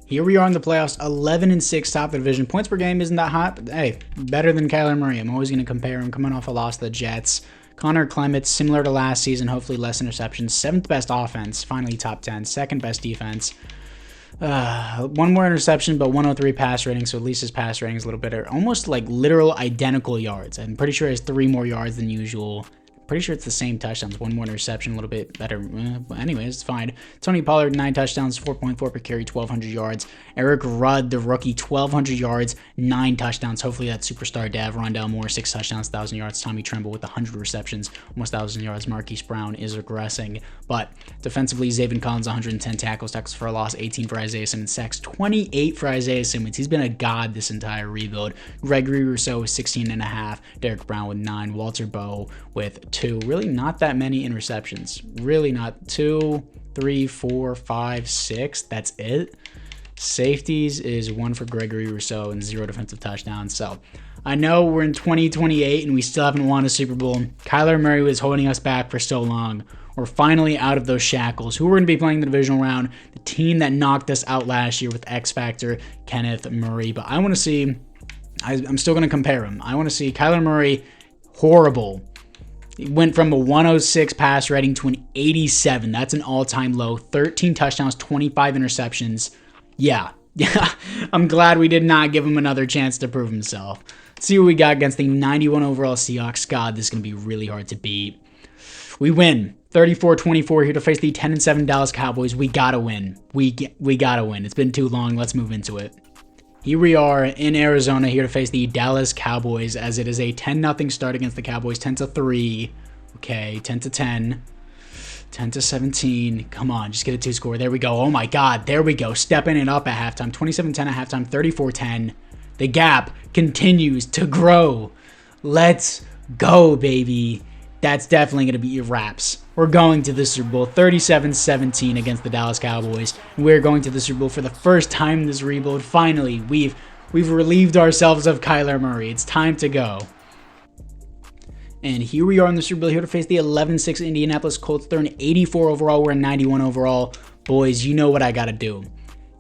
Here we are in the playoffs, 11-6, top of the division. Points per game isn't that hot, but hey, better than Kyler Murray. I'm always going to compare him, coming off a loss to the Jets. Connor Clements, similar to last season, hopefully less interceptions. 7th best offense, finally top 10. 2nd best defense. 1 more interception, but 103 pass rating, so at least his pass rating is a little better. Almost like literal identical yards. I'm pretty sure he has 3 more yards than usual. Pretty sure it's the same touchdowns. 1 more interception, a little bit better. But anyways, it's fine. Tony Pollard, 9 touchdowns, 4.4 per carry, 1,200 yards. Eric Rudd, the rookie, 1,200 yards, 9 touchdowns. Hopefully that superstar dev. Rondell Moore, 6 touchdowns, 1,000 yards. Tommy Tremble with 100 receptions, almost 1,000 yards. Marquise Brown is regressing. But defensively, Zaven Collins, 110 tackles for a loss, 18 for Isaiah Simmons, sacks, 28 for Isaiah Simmons. He's been a god this entire rebuild. Gregory Rousseau with 16.5. Derek Brown with 9. Walter Bowe with 2. Really not that many interceptions. Really not. 2, 3, 4, 5, 6. That's it. Safeties is 1 for Gregory Rousseau and 0 defensive touchdowns. So I know we're in 2028 and we still haven't won a Super Bowl. Kyler Murray was holding us back for so long. We're finally out of those shackles. Who we're going to be playing the divisional round? The team that knocked us out last year with X Factor, Kenneth Murray. But I want to see, I'm still going to compare him. I want to see Kyler Murray, horrible. He went from a 106 pass rating to an 87. That's an all-time low. 13 touchdowns, 25 interceptions. Yeah. I'm glad we did not give him another chance to prove himself. Let's see what we got against the 91 overall Seahawks. God, this is going to be really hard to beat. We win. 34-24 here to face the 10-7 Dallas Cowboys. We got to win. We got to win. It's been too long. Let's move into it. Here we are in Arizona here to face the Dallas Cowboys as it is a 10-0 start against the Cowboys. 10-3. Okay, 10-10. 10-17. Come on, just get a 2 score. There we go. Oh my God, there we go. Stepping it up at halftime. 27-10 at halftime. 34-10. The gap continues to grow. Let's go, baby. That's definitely going to be your wraps. We're going to the Super Bowl 37-17 against the Dallas Cowboys. We're going to the Super Bowl for the first time in this rebuild. Finally, we've relieved ourselves of Kyler Murray. It's time to go. And here we are in the Super Bowl, here to face the 11-6 Indianapolis Colts. They're an 84 overall. We're a 91 overall. Boys, you know what I got to do.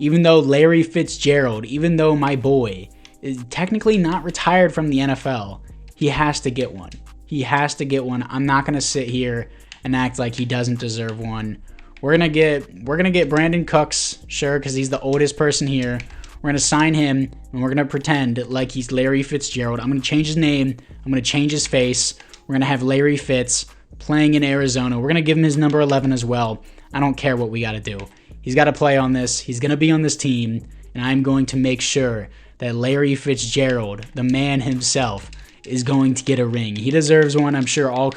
Even though Larry Fitzgerald, even though my boy is technically not retired from the NFL, he has to get one. He has to get one. I'm not going to sit here and act like he doesn't deserve one. We're going to get Brandon Cooks, sure, because he's the oldest person here. We're going to sign him, and we're going to pretend like he's Larry Fitzgerald. I'm going to change his name. I'm going to change his face. We're going to have Larry Fitz playing in Arizona. We're going to give him his number 11 as well. I don't care what we got to do. He's got to play on this. He's going to be on this team, and I'm going to make sure that Larry Fitzgerald, the man himself, is going to get a ring. He deserves one. I'm sure all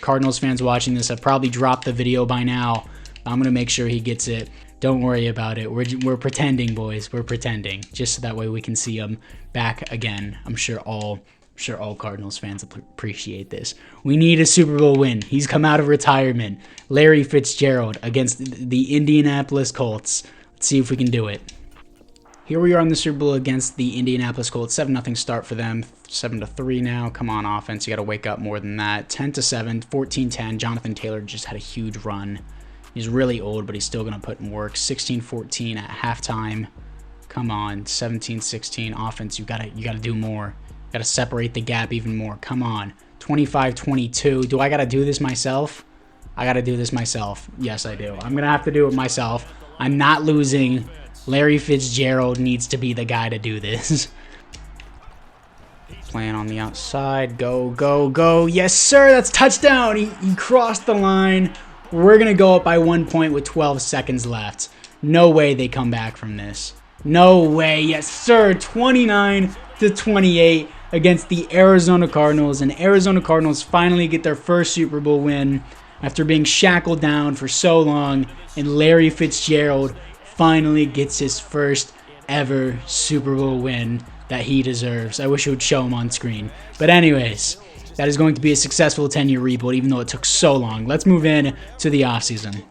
Cardinals fans watching this have probably dropped the video by now. I'm going to make sure he gets it. Don't worry about it. We're pretending, boys. We're pretending. Just so that way we can see him back again. I'm sure all Cardinals fans appreciate this. We need a Super Bowl win. He's come out of retirement. Larry Fitzgerald against the Indianapolis Colts. Let's see if we can do it. Here we are in the Super Bowl against the Indianapolis Colts. 7-0 start for them. 7-3 now. Come on, offense. You got to wake up more than that. 10-7, 14-10. Jonathan Taylor just had a huge run. He's really old, but he's still going to put in work. 16-14 at halftime. Come on. 17-16 offense. You got to do more. Got to separate the gap even more. Come on. 25-22. Do I got to do this myself? I got to do this myself. Yes, I do. I'm going to have to do it myself. I'm not losing. Larry Fitzgerald needs to be the guy to do this. Playing on the outside. Go, go, go. Yes, sir. That's touchdown. He crossed the line. We're going to go up by 1 point with 12 seconds left. No way they come back from this. No way. Yes, sir. 29-28 against the Arizona Cardinals. And Arizona Cardinals finally get their first Super Bowl win after being shackled down for so long. And Larry Fitzgerald finally gets his first ever Super Bowl win that he deserves. I wish it would show him on screen. But anyways, that is going to be a successful 10-year rebuild, even though it took so long. Let's move in to the offseason.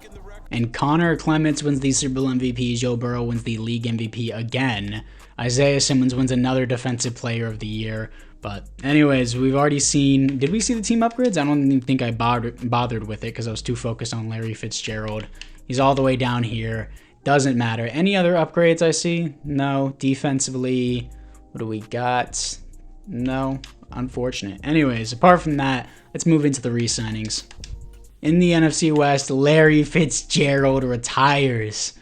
And Connor Clements wins the Super Bowl MVP. Joe Burrow wins the league MVP again. Isaiah Simmons wins another Defensive Player of the Year. But anyways, we've already seen... Did we see the team upgrades? I don't even think I bothered with it because I was too focused on Larry Fitzgerald. He's all the way down here. Doesn't matter. Any other upgrades I see? No. Defensively, what do we got? No. Unfortunate. Anyways, apart from that, let's move into the re-signings. In the NFC West, Larry Fitzgerald retires.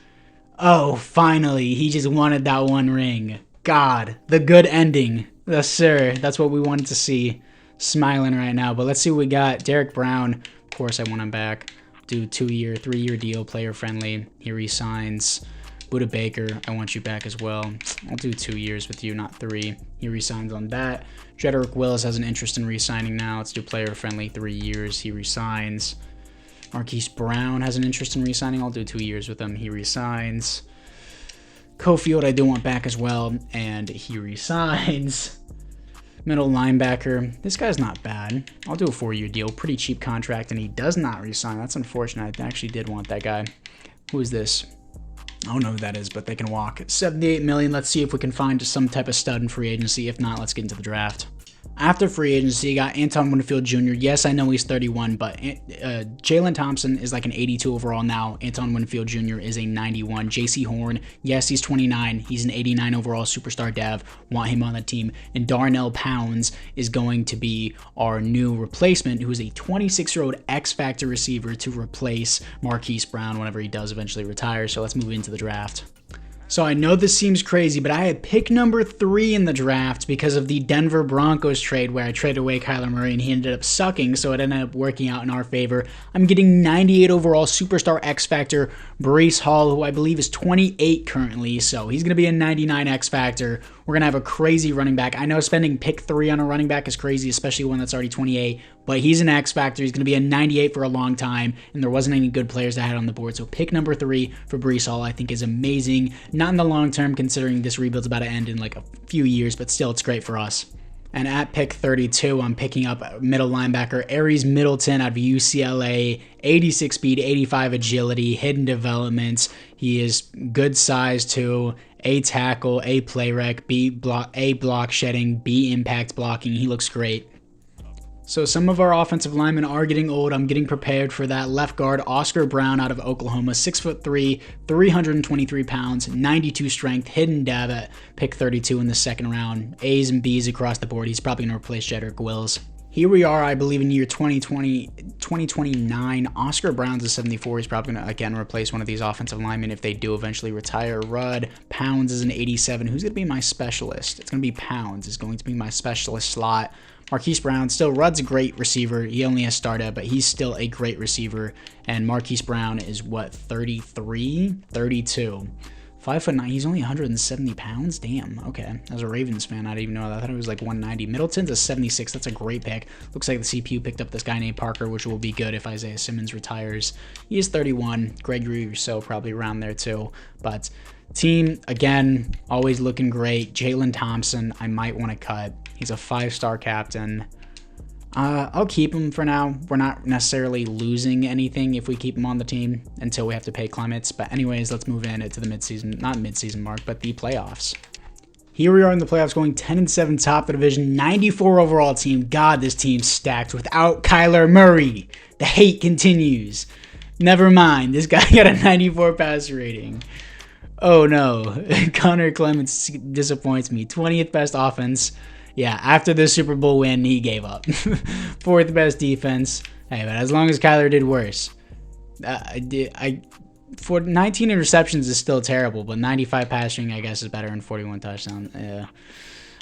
Oh, finally. He just wanted that one ring. God, the good ending. Yes, sir. That's what we wanted to see. Smiling right now. But let's see what we got. Derek Brown. Of course, I want him back. Do 2-year, 3-year deal, player friendly. He resigns. Buda Baker, I want you back as well. I'll do 2 years with you, not 3. He resigns on that. Jedrick Willis has an interest in resigning now. Let's do player friendly, 3 years. He resigns. Marquise Brown has an interest in resigning. I'll do 2 years with him. He resigns. Cofield, I do want back as well, and he resigns. Middle linebacker. This guy's not bad. I'll do a 4-year deal. Pretty cheap contract, and he does not resign. That's unfortunate. I actually did want that guy. Who is this? I don't know who that is, but they can walk. $78 million. Let's see if we can find some type of stud in free agency. If not, let's get into the draft. After free agency, you got Anton Winfield Jr. Yes, I know he's 31, but Jalen Thompson is like an 82 overall now. Anton Winfield Jr. is a 91. J.C. Horn, yes, he's 29. He's an 89 overall superstar dev. Want him on the team. And Darnell Pounds is going to be our new replacement, who is a 26-year-old X-Factor receiver to replace Marquise Brown whenever he does eventually retire. So let's move into the draft. So I know this seems crazy, but I had pick number 3 in the draft because of the Denver Broncos trade where I traded away Kyler Murray and he ended up sucking, so it ended up working out in our favor. I'm getting 98 overall superstar X Factor Breece Hall, who I believe is 28 currently, so he's going to be a 99 X Factor. We're going to have a crazy running back. I know spending pick 3 on a running back is crazy, especially one that's already 28, but he's an X Factor. He's going to be a 98 for a long time, and there wasn't any good players that I had on the board, so pick number 3 for Breece Hall I think is amazing. Not in the long term, considering this rebuild's about to end in like a few years, but still, it's great for us. And at pick 32, I'm picking up middle linebacker Aries Middleton out of UCLA, 86 speed, 85 agility, hidden developments. He is good size too, A tackle, A play rec, A block shedding, B impact blocking. He looks great. So some of our offensive linemen are getting old. I'm getting prepared for that. Left guard, Oscar Brown out of Oklahoma, 6'3", 323 pounds, 92 strength, hidden dev at pick 32 in the second round. A's and B's across the board. He's probably going to replace Jedrick Wills. Here we are, I believe, in year 2029. Oscar Brown's a 74. He's probably going to, again, replace one of these offensive linemen if they do eventually retire. Rudd, Pounds is an 87. Who's going to be my specialist? It's going to be Pounds. Is going to be my specialist slot. Marquise Brown, still, Rudd's a great receiver. He only has started, but he's still a great receiver. And Marquise Brown is, what, 33? 32. 5'9", he's only 170 pounds? Damn, okay. As a Ravens fan, I didn't even know that. I thought it was like 190. Middleton's a 76. That's a great pick. Looks like the CPU picked up this guy named Parker, which will be good if Isaiah Simmons retires. He is 31. Gregory Rousseau probably around there too. But team, again, always looking great. Jalen Thompson, I might want to cut. He's a 5-star captain. I'll keep him for now. We're not necessarily losing anything if we keep him on the team until we have to pay Clements. But anyways, let's move in to the midseason, not midseason mark, but the playoffs. Here we are in the playoffs going 10-7 top of the division, 94 overall team. God, this team's stacked without Kyler Murray. The hate continues. Never mind, this guy got a 94 passer rating. Oh no, Connor Clements disappoints me. 20th best offense. Yeah, after the Super Bowl win, he gave up. 4th best defense. Hey, but as long as Kyler did worse. For 19 interceptions is still terrible, but 95 passing, I guess, is better than 41 touchdowns. Yeah.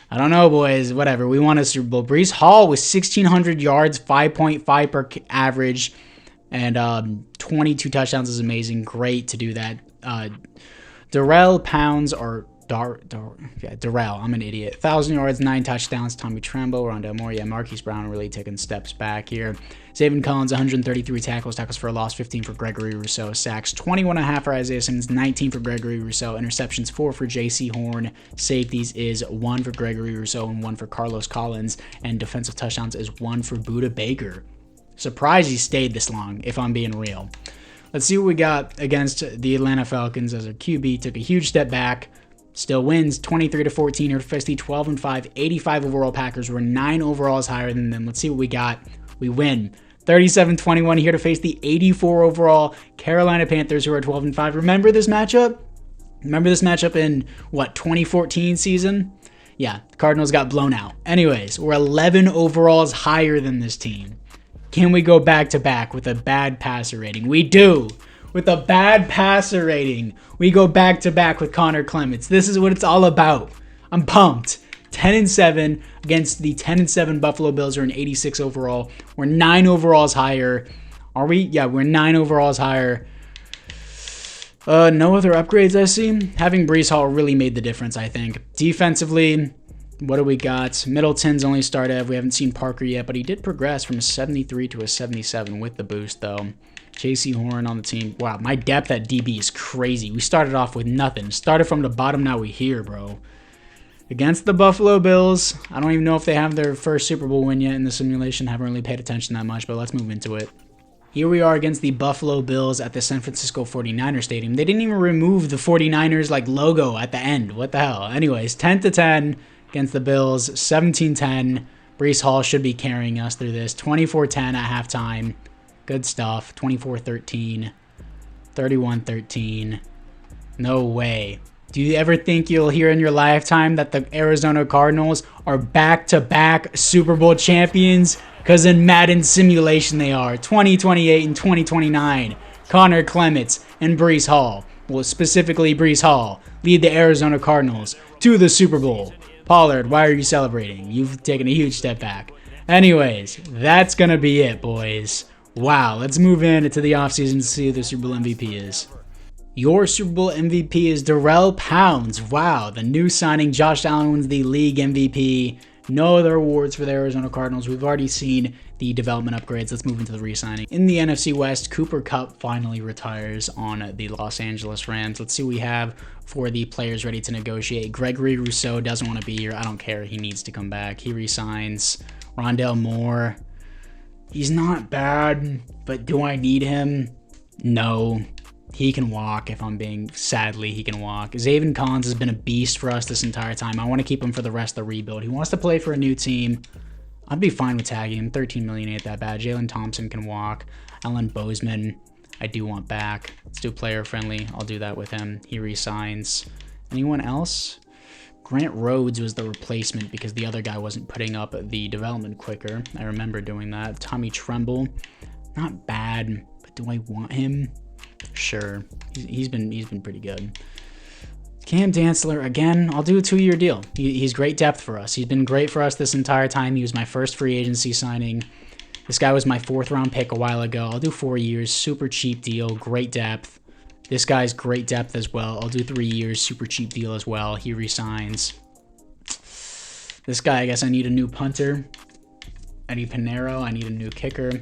I don't know, boys. Whatever. We won a Super Bowl. Breece Hall with 1,600 yards, 5.5 per average, And 22 touchdowns is amazing. Great to do that. Darrell Pounds or Darrell, I'm an idiot. 1,000 yards, 9 touchdowns. Tommy Tremble, Rondell Moore, Marquise Brown really taking steps back here. Zayvon Collins, 133 tackles for a loss, 15 for Gregory Rousseau. Sacks, 21.5 for Isaiah Simmons, 19 for Gregory Rousseau. Interceptions, 4 for J.C. Horn. Safeties is 1 for Gregory Rousseau and 1 for Carlos Collins. And defensive touchdowns is 1 for Budda Baker. Surprised he stayed this long, if I'm being real. Let's see what we got against the Atlanta Falcons as our QB took a huge step back. Still wins 23-14 here to face the 12-5, 85 overall Packers. We're 9 overalls higher than them. Let's see what we got. We win 37-21 here to face the 84 overall Carolina Panthers, who are 12-5. Remember this matchup? Remember this matchup in, 2014 season? Yeah, the Cardinals got blown out. Anyways, we're 11 overalls higher than this team. Can we go back-to-back with a bad passer rating? We do. With a bad passer rating, we go back-to-back with Connor Clements. This is what it's all about. I'm pumped. 10-7 against the 10-7 Buffalo Bills, are an 86 overall. We're 9 overalls higher. Are we? Yeah, we're 9 overalls higher. No other upgrades I see. Having Breece Hall really made the difference, I think. Defensively, what do we got? Middleton's only started. We haven't seen Parker yet, but he did progress from a 73 to a 77 with the boost, though. J.C. Horn on the team. Wow, my depth at DB is crazy. We started off with nothing. Started from the bottom, now we here, bro. Against the Buffalo Bills, I don't even know if they have their first Super Bowl win yet in the simulation. Haven't really paid attention that much, but let's move into it. Here we are against the Buffalo Bills at the San Francisco 49ers Stadium. They didn't even remove the 49ers logo at the end. What the hell? Anyways, 10-10 against the Bills, 17-10. Breece Hall should be carrying us through this. 24-10 at halftime. Good stuff. 24-13. 31-13. No way. Do you ever think you'll hear in your lifetime that the Arizona Cardinals are back-to-back Super Bowl champions? Because in Madden simulation they are. 2028 and 2029. Connor Clements and Breece Hall, well, specifically Breece Hall, lead the Arizona Cardinals to the Super Bowl. Pollard, why are you celebrating? You've taken a huge step back. Anyways, that's going to be it, boys. Wow, let's move into the offseason to see who the Super Bowl MVP is. Your Super Bowl MVP is Darrell Pounds. Wow, the new signing. Josh Allen wins the league MVP. No other awards for the Arizona Cardinals. We've already seen the development upgrades. Let's move into the re-signing. In the NFC West, Cooper Kupp finally retires on the Los Angeles Rams. Let's see what we have for the players ready to negotiate. Gregory Rousseau doesn't want to be here. I don't care. He needs to come back. He resigns. Rondell Moore. He's not bad, but do I need him? No. He can walk, if I'm being, sadly, he can walk. Zayvon Collins has been a beast for us this entire time. I want to keep him for the rest of the rebuild. He wants to play for a new team. I'd be fine with tagging him. 13 million ain't that bad. Jalen Thompson can walk. Alan Bozeman, I do want back. Let's do player friendly. I'll do that with him. He resigns. Anyone else? Grant Rhodes was the replacement because the other guy wasn't putting up the development quicker. I remember doing that. Tommy Tremble, not bad, but do I want him? Sure, he's been pretty good. Cam Dantzler, again, I'll do a 2-year deal. He's great depth for us. He's been great for us this entire time. He was my first free agency signing. This guy was my 4th round pick a while ago. I'll do 4 years, super cheap deal, great depth. This guy's great depth as well. I'll do 3 years, super cheap deal as well. He resigns. This guy, I guess I need a new punter. Eddie Pinero, I need a new kicker.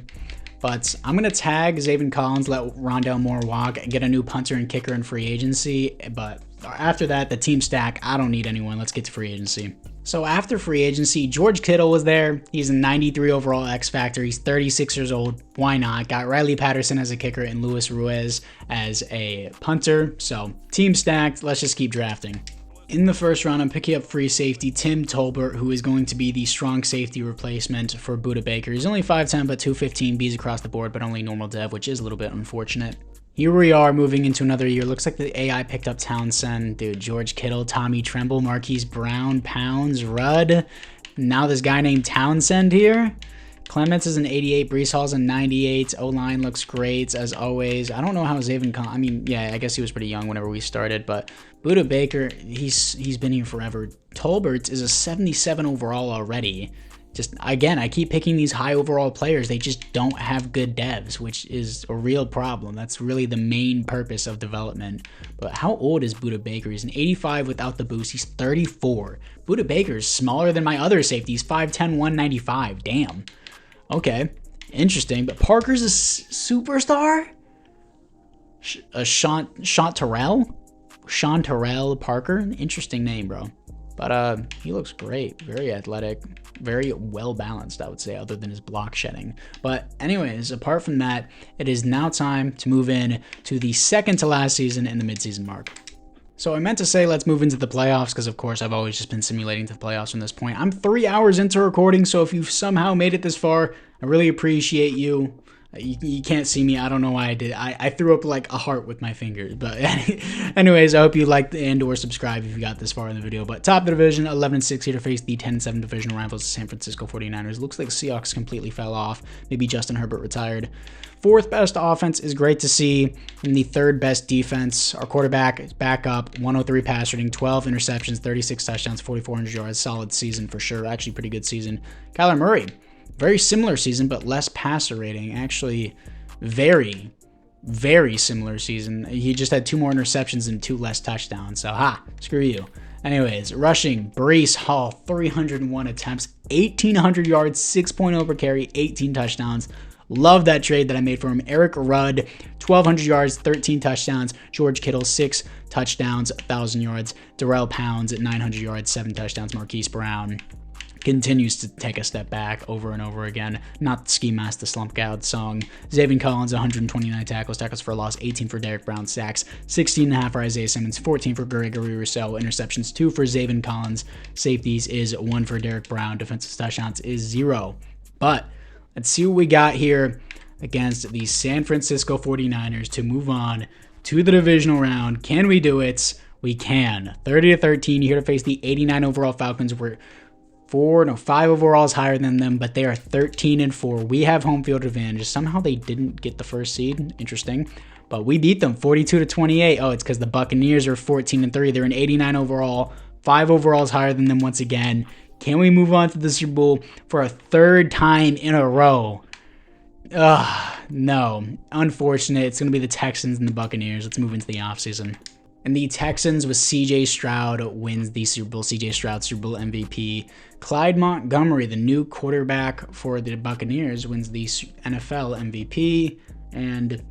But I'm going to tag Zayvon Collins, let Rondell Moore walk, get a new punter and kicker in free agency. But after that, the team stack, I don't need anyone. Let's get to free agency. So after free agency, George Kittle was there. He's a 93 overall X Factor. He's 36 years old. Why not? Got Riley Patterson as a kicker and Luis Ruiz as a punter. So team stacked. Let's just keep drafting. In the first round, I'm picking up free safety Tim Tolbert, who is going to be the strong safety replacement for Budda Baker. He's only 5'10", but 215 Bs across the board, but only normal dev, which is a little bit unfortunate. Here we are moving into another year. Looks like the AI picked up Townsend. Dude, George Kittle, Tommy Tremble, Marquise Brown, Pounds, Rudd. Now this guy named Townsend here. Clements is an 88. Breece Hall's a 98. O-line looks great, as always. I don't know how Zayvon Collins... I mean, yeah, I guess he was pretty young whenever we started, but Budda Baker, he's been here forever. Tolbert is a 77 overall already. just, again, I keep picking these high overall players. They just don't have good devs, which is a real problem. That's really the main purpose of development. But how old is Budda Baker? He's an 85 without the boost. He's 34. Budda Baker is smaller than my other safeties, 5'10", 195. Damn. Okay, interesting. But Parker's a superstar? Chanterelle Parker? Interesting name, bro. But he looks great. Very athletic. Very well-balanced, I would say, other than his block shedding. But anyways, apart from that, it is now time to move in to the second to last season in the midseason mark. So I meant to say let's move into the playoffs because, of course, I've always just been simulating to the playoffs from this point. I'm 3 hours into recording, so if you've somehow made it this far, I really appreciate you. You can't see me. I don't know why I did. I threw up like a heart with my fingers. But anyways, I hope you liked and/or subscribe if you got this far in the video. But top of the division, 11-6 here to face the 10-7 divisional rivals, the San Francisco 49ers. Looks like the Seahawks completely fell off. Maybe Justin Herbert retired. Fourth best offense is great to see. And the third best defense, our quarterback is back up, 103 pass rating, 12 interceptions, 36 touchdowns, 4,400 yards. Solid season for sure. Actually, pretty good season. Kyler Murray. Very similar season, but less passer rating. Actually, very, very similar season. He just had 2 more interceptions and 2 less touchdowns. So, screw you. Anyways, rushing, Breece Hall, 301 attempts, 1,800 yards, 6.0 per carry, 18 touchdowns. Love that trade that I made for him. Eric Rudd, 1,200 yards, 13 touchdowns. George Kittle, 6 touchdowns, 1,000 yards. Darrell Pounds at 900 yards, 7 touchdowns. Marquise Brown continues to take a step back over and over again. Not the Ski Mask, the Slump God song. Zaven Collins, 129 tackles for a loss, 18 for Derek Brown, sacks, 16.5 for Isaiah Simmons, 14 for Gregory Rousseau, interceptions 2 for Zaven Collins, safeties is 1 for Derek Brown, defensive touchdowns is 0. But let's see what we got here against the San Francisco 49ers to move on to the divisional round. Can we do it? We can. 30-13 here to face the 89 overall Falcons. We're 5 overalls higher than them, but they are 13-4. We have home field advantage. Somehow they didn't get the first seed. Interesting. But we beat them 42-28. Oh, it's because the Buccaneers are 14-3. They're an 89 overall, 5 overalls higher than them once again. Can we move on to the Super Bowl for a 3rd time in a row? No. Unfortunate. It's going to be the Texans and the Buccaneers. Let's move into the offseason. And the Texans with C.J. Stroud wins the Super Bowl. C.J. Stroud, Super Bowl MVP. Clyde Montgomery, the new quarterback for the Buccaneers, wins the NFL MVP. And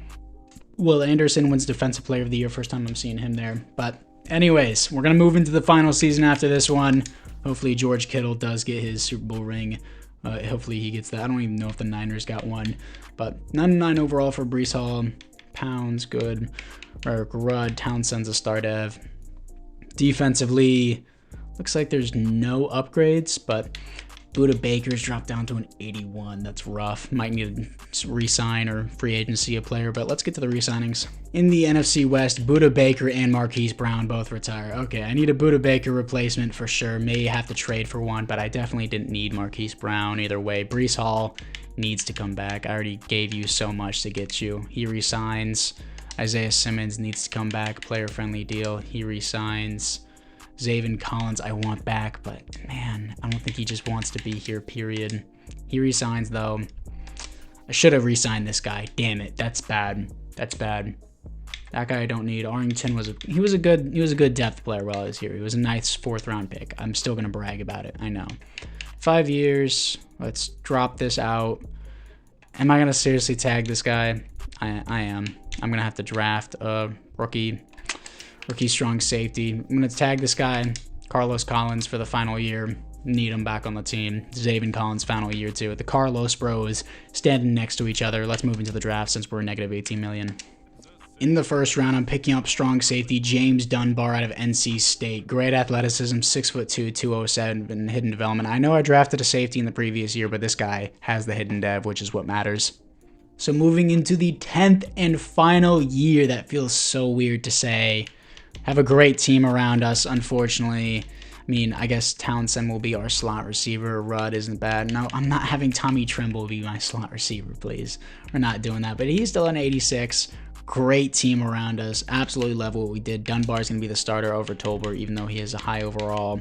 Will Anderson wins Defensive Player of the Year. First time I'm seeing him there. But anyways, we're going to move into the final season after this one. Hopefully George Kittle does get his Super Bowl ring. Hopefully he gets that. I don't even know if the Niners got one. But 99 overall for Breece Hall. Pounds, good. Eric Rudd, Townsend's a star dev. Defensively, looks like there's no upgrades, but Budda Baker's dropped down to an 81. That's rough. Might need to re-sign or free agency a player, but let's get to the re-signings. In the NFC West, Budda Baker and Marquise Brown both retire. Okay, I need a Budda Baker replacement for sure. May have to trade for one, but I definitely didn't need Marquise Brown either way. Breece Hall needs to come back. I already gave you so much to get you. He resigns. Isaiah Simmons needs to come back. Player-friendly deal. He resigns. Zaven Collins, I want back, but man, I don't think he just wants to be here, period. He resigns, though. I should have re-signed this guy. Damn it. That's bad. That's bad. That guy I don't need. Arlington was a good depth player while I was here. He was a nice 4th-round pick. I'm still going to brag about it. I know. 5 years. Let's drop this out. Am I going to seriously tag this guy? I am. I'm going to have to draft a rookie strong safety. I'm going to tag this guy, Carlos Collins, for the final year. Need him back on the team. Zaven Collins' final year, too. The Carlos bros standing next to each other. Let's move into the draft since we're negative 18 million. In the first round, I'm picking up strong safety James Dunbar out of NC State. Great athleticism, 6'2", 207, hidden development. I know I drafted a safety in the previous year, but this guy has the hidden dev, which is what matters. So moving into the 10th and final year, that feels so weird to say. Have a great team around us, unfortunately. I mean, I guess Townsend will be our slot receiver. Rudd isn't bad. No, I'm not having Tommy Tremble be my slot receiver, please. We're not doing that, but he's still an 86. Great team around us. Absolutely love what we did. Dunbar's going to be the starter over Tolbert, even though he has a high overall.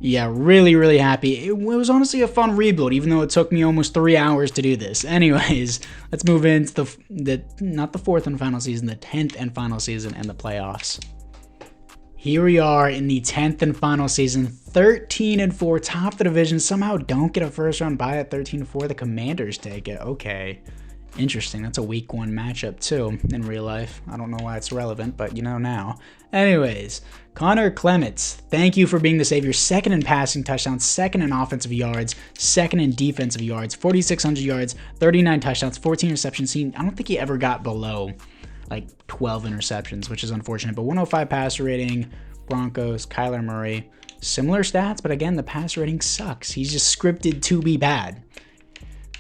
Yeah, really, really happy. It was honestly a fun rebuild, even though it took me almost 3 hours to do this. Anyways, let's move into the not the 4th and final season, the 10th and final season and the playoffs. Here we are in the 10th and final season, 13-4, top of the division. Somehow don't get a first round bye at 13-4. The Commanders take it. Okay. Interesting. That's a week 1 matchup too in real life. I don't know why it's relevant, but you know now. Anyways, Connor Clements, thank you for being the savior. 2nd in passing touchdowns, 2nd in offensive yards, 2nd in defensive yards, 4,600 yards, 39 touchdowns, 14 receptions. I don't think he ever got below like 12 interceptions, which is unfortunate. But 105 passer rating, Broncos, Kyler Murray. Similar stats, but again, the passer rating sucks. He's just scripted to be bad.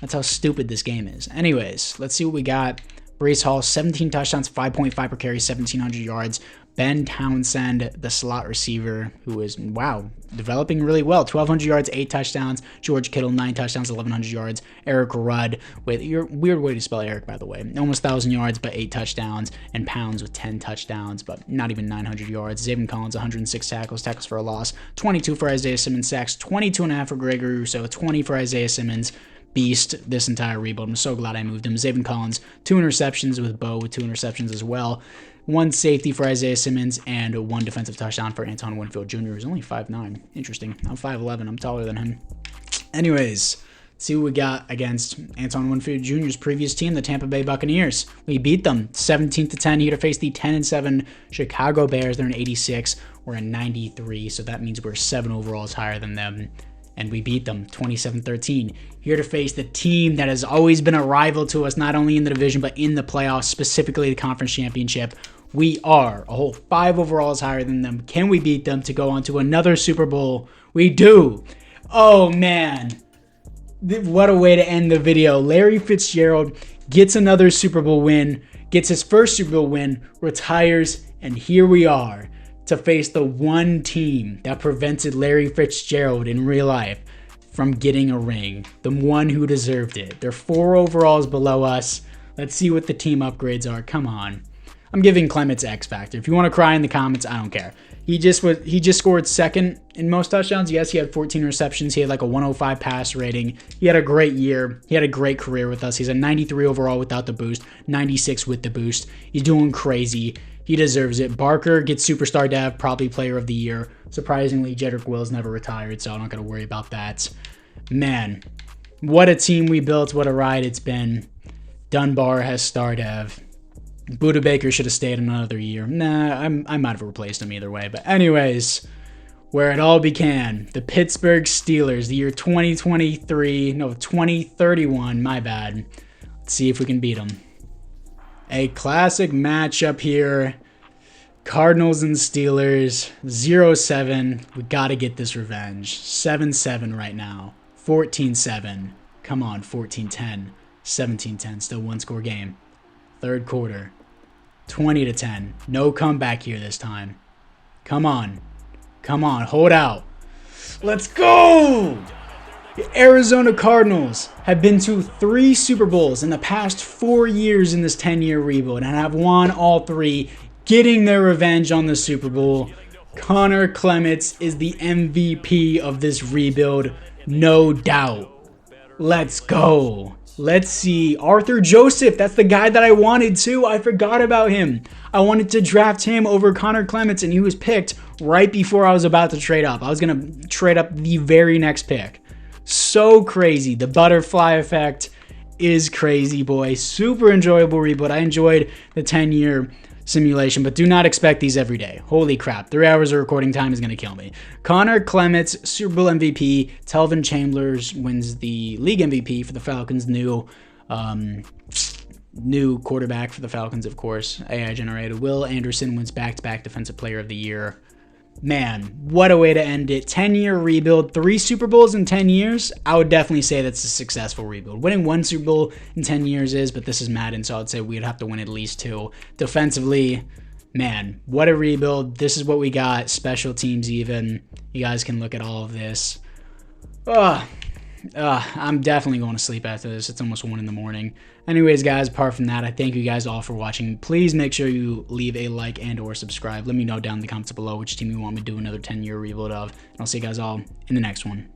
That's how stupid this game is. Anyways, let's see what we got. Breece Hall, 17 touchdowns, 5.5 per carry, 1,700 yards. Ben Townsend, the slot receiver, who is, wow, developing really well. 1,200 yards, 8 touchdowns. George Kittle, 9 touchdowns, 1,100 yards. Eric Rudd, with your weird way to spell Eric, by the way. Almost 1,000 yards, but 8 touchdowns. And Pounds with 10 touchdowns, but not even 900 yards. Zayvon Collins, 106 tackles for a loss. 22 for Isaiah Simmons, sacks. 22.5 for Gregory Rousseau. 20 for Isaiah Simmons. Beast this entire rebuild. I'm so glad I moved him. Zayvon Collins, 2 interceptions with Bo with 2 interceptions as well. 1 safety for Isaiah Simmons and 1 defensive touchdown for Antoine Winfield Jr., who's only 5'9". Interesting. I'm 5'11". I'm taller than him. Anyways, let's see what we got against Antoine Winfield Jr.'s previous team, the Tampa Bay Buccaneers. We beat them 17-10. Here to face the 10-7 Chicago Bears. They're an 86. We're a 93, so that means we're 7 overalls higher than them. And we beat them 27-13. Here to face the team that has always been a rival to us, not only in the division, but in the playoffs, specifically the conference championship. We are a whole 5 overalls higher than them. Can we beat them to go on to another Super Bowl? We do. Oh, man. What a way to end the video. Larry Fitzgerald gets another Super Bowl win, gets his first Super Bowl win, retires, and here we are to face the one team that prevented Larry Fitzgerald in real life from getting a ring. The one who deserved it. They're 4 overalls below us. Let's see what the team upgrades are. Come on. I'm giving Clements X Factor. If you want to cry in the comments, I don't care. He just scored 2nd in most touchdowns. Yes, he had 14 receptions. He had like a 105 pass rating. He had a great year. He had a great career with us. He's a 93 overall without the boost, 96 with the boost. He's doing crazy. He deserves it. Barker gets Superstar Dev, probably Player of the Year. Surprisingly, Jedrick Wills never retired, so I'm not going to worry about that. Man, what a team we built. What a ride it's been. Dunbar has Star Dev. Buda Baker should have stayed another year. Nah, I might have replaced him either way. But anyways, where it all began, the Pittsburgh Steelers, the year 2031, my bad. Let's see if we can beat them. A classic matchup here. Cardinals and Steelers, 0-7. We got to get this revenge. 7-7 right now. 14-7. Come on, 14-10. 17-10, still 1-score game. 3rd quarter. 20-10. No comeback here this time. Come on. Come on. Hold out. Let's go! The Arizona Cardinals have been to 3 Super Bowls in the past 4 years in this 10-year rebuild and have won all 3, getting their revenge on the Super Bowl. Connor Clements is the MVP of this rebuild, no doubt. Let's go. Let's see. Arthur Joseph. That's the guy that I wanted too. I forgot about him. I wanted to draft him over Connor Clements, and he was picked right before I was about to trade up. I was going to trade up the very next pick. So crazy. The butterfly effect is crazy, boy. Super enjoyable rebuild. I enjoyed the 10-year simulation, but do not expect these every day. Holy crap. 3 hours of recording time is going to kill me. Connor Clements, Super Bowl MVP. Telvin Chambers wins the league MVP for the Falcons. New quarterback for the Falcons, of course. AI generated. Will Anderson wins back-to-back Defensive Player of the Year. Man, what a way to end it. 10-year rebuild. 3 Super Bowls in 10 years. I would definitely say that's a successful rebuild. Winning 1 Super Bowl in 10 years is, but this is Madden, so I'd say we'd have to win at least 2. Defensively, man, what a rebuild. This is what we got. Special teams even. You guys can look at all of this. I'm definitely going to sleep after this. It's almost 1 in the morning. Anyways, guys, apart from that, I thank you guys all for watching. Please make sure you leave a like and or subscribe. Let me know down in the comments below which team you want me to do another 10-year rebuild of. And I'll see you guys all in the next one.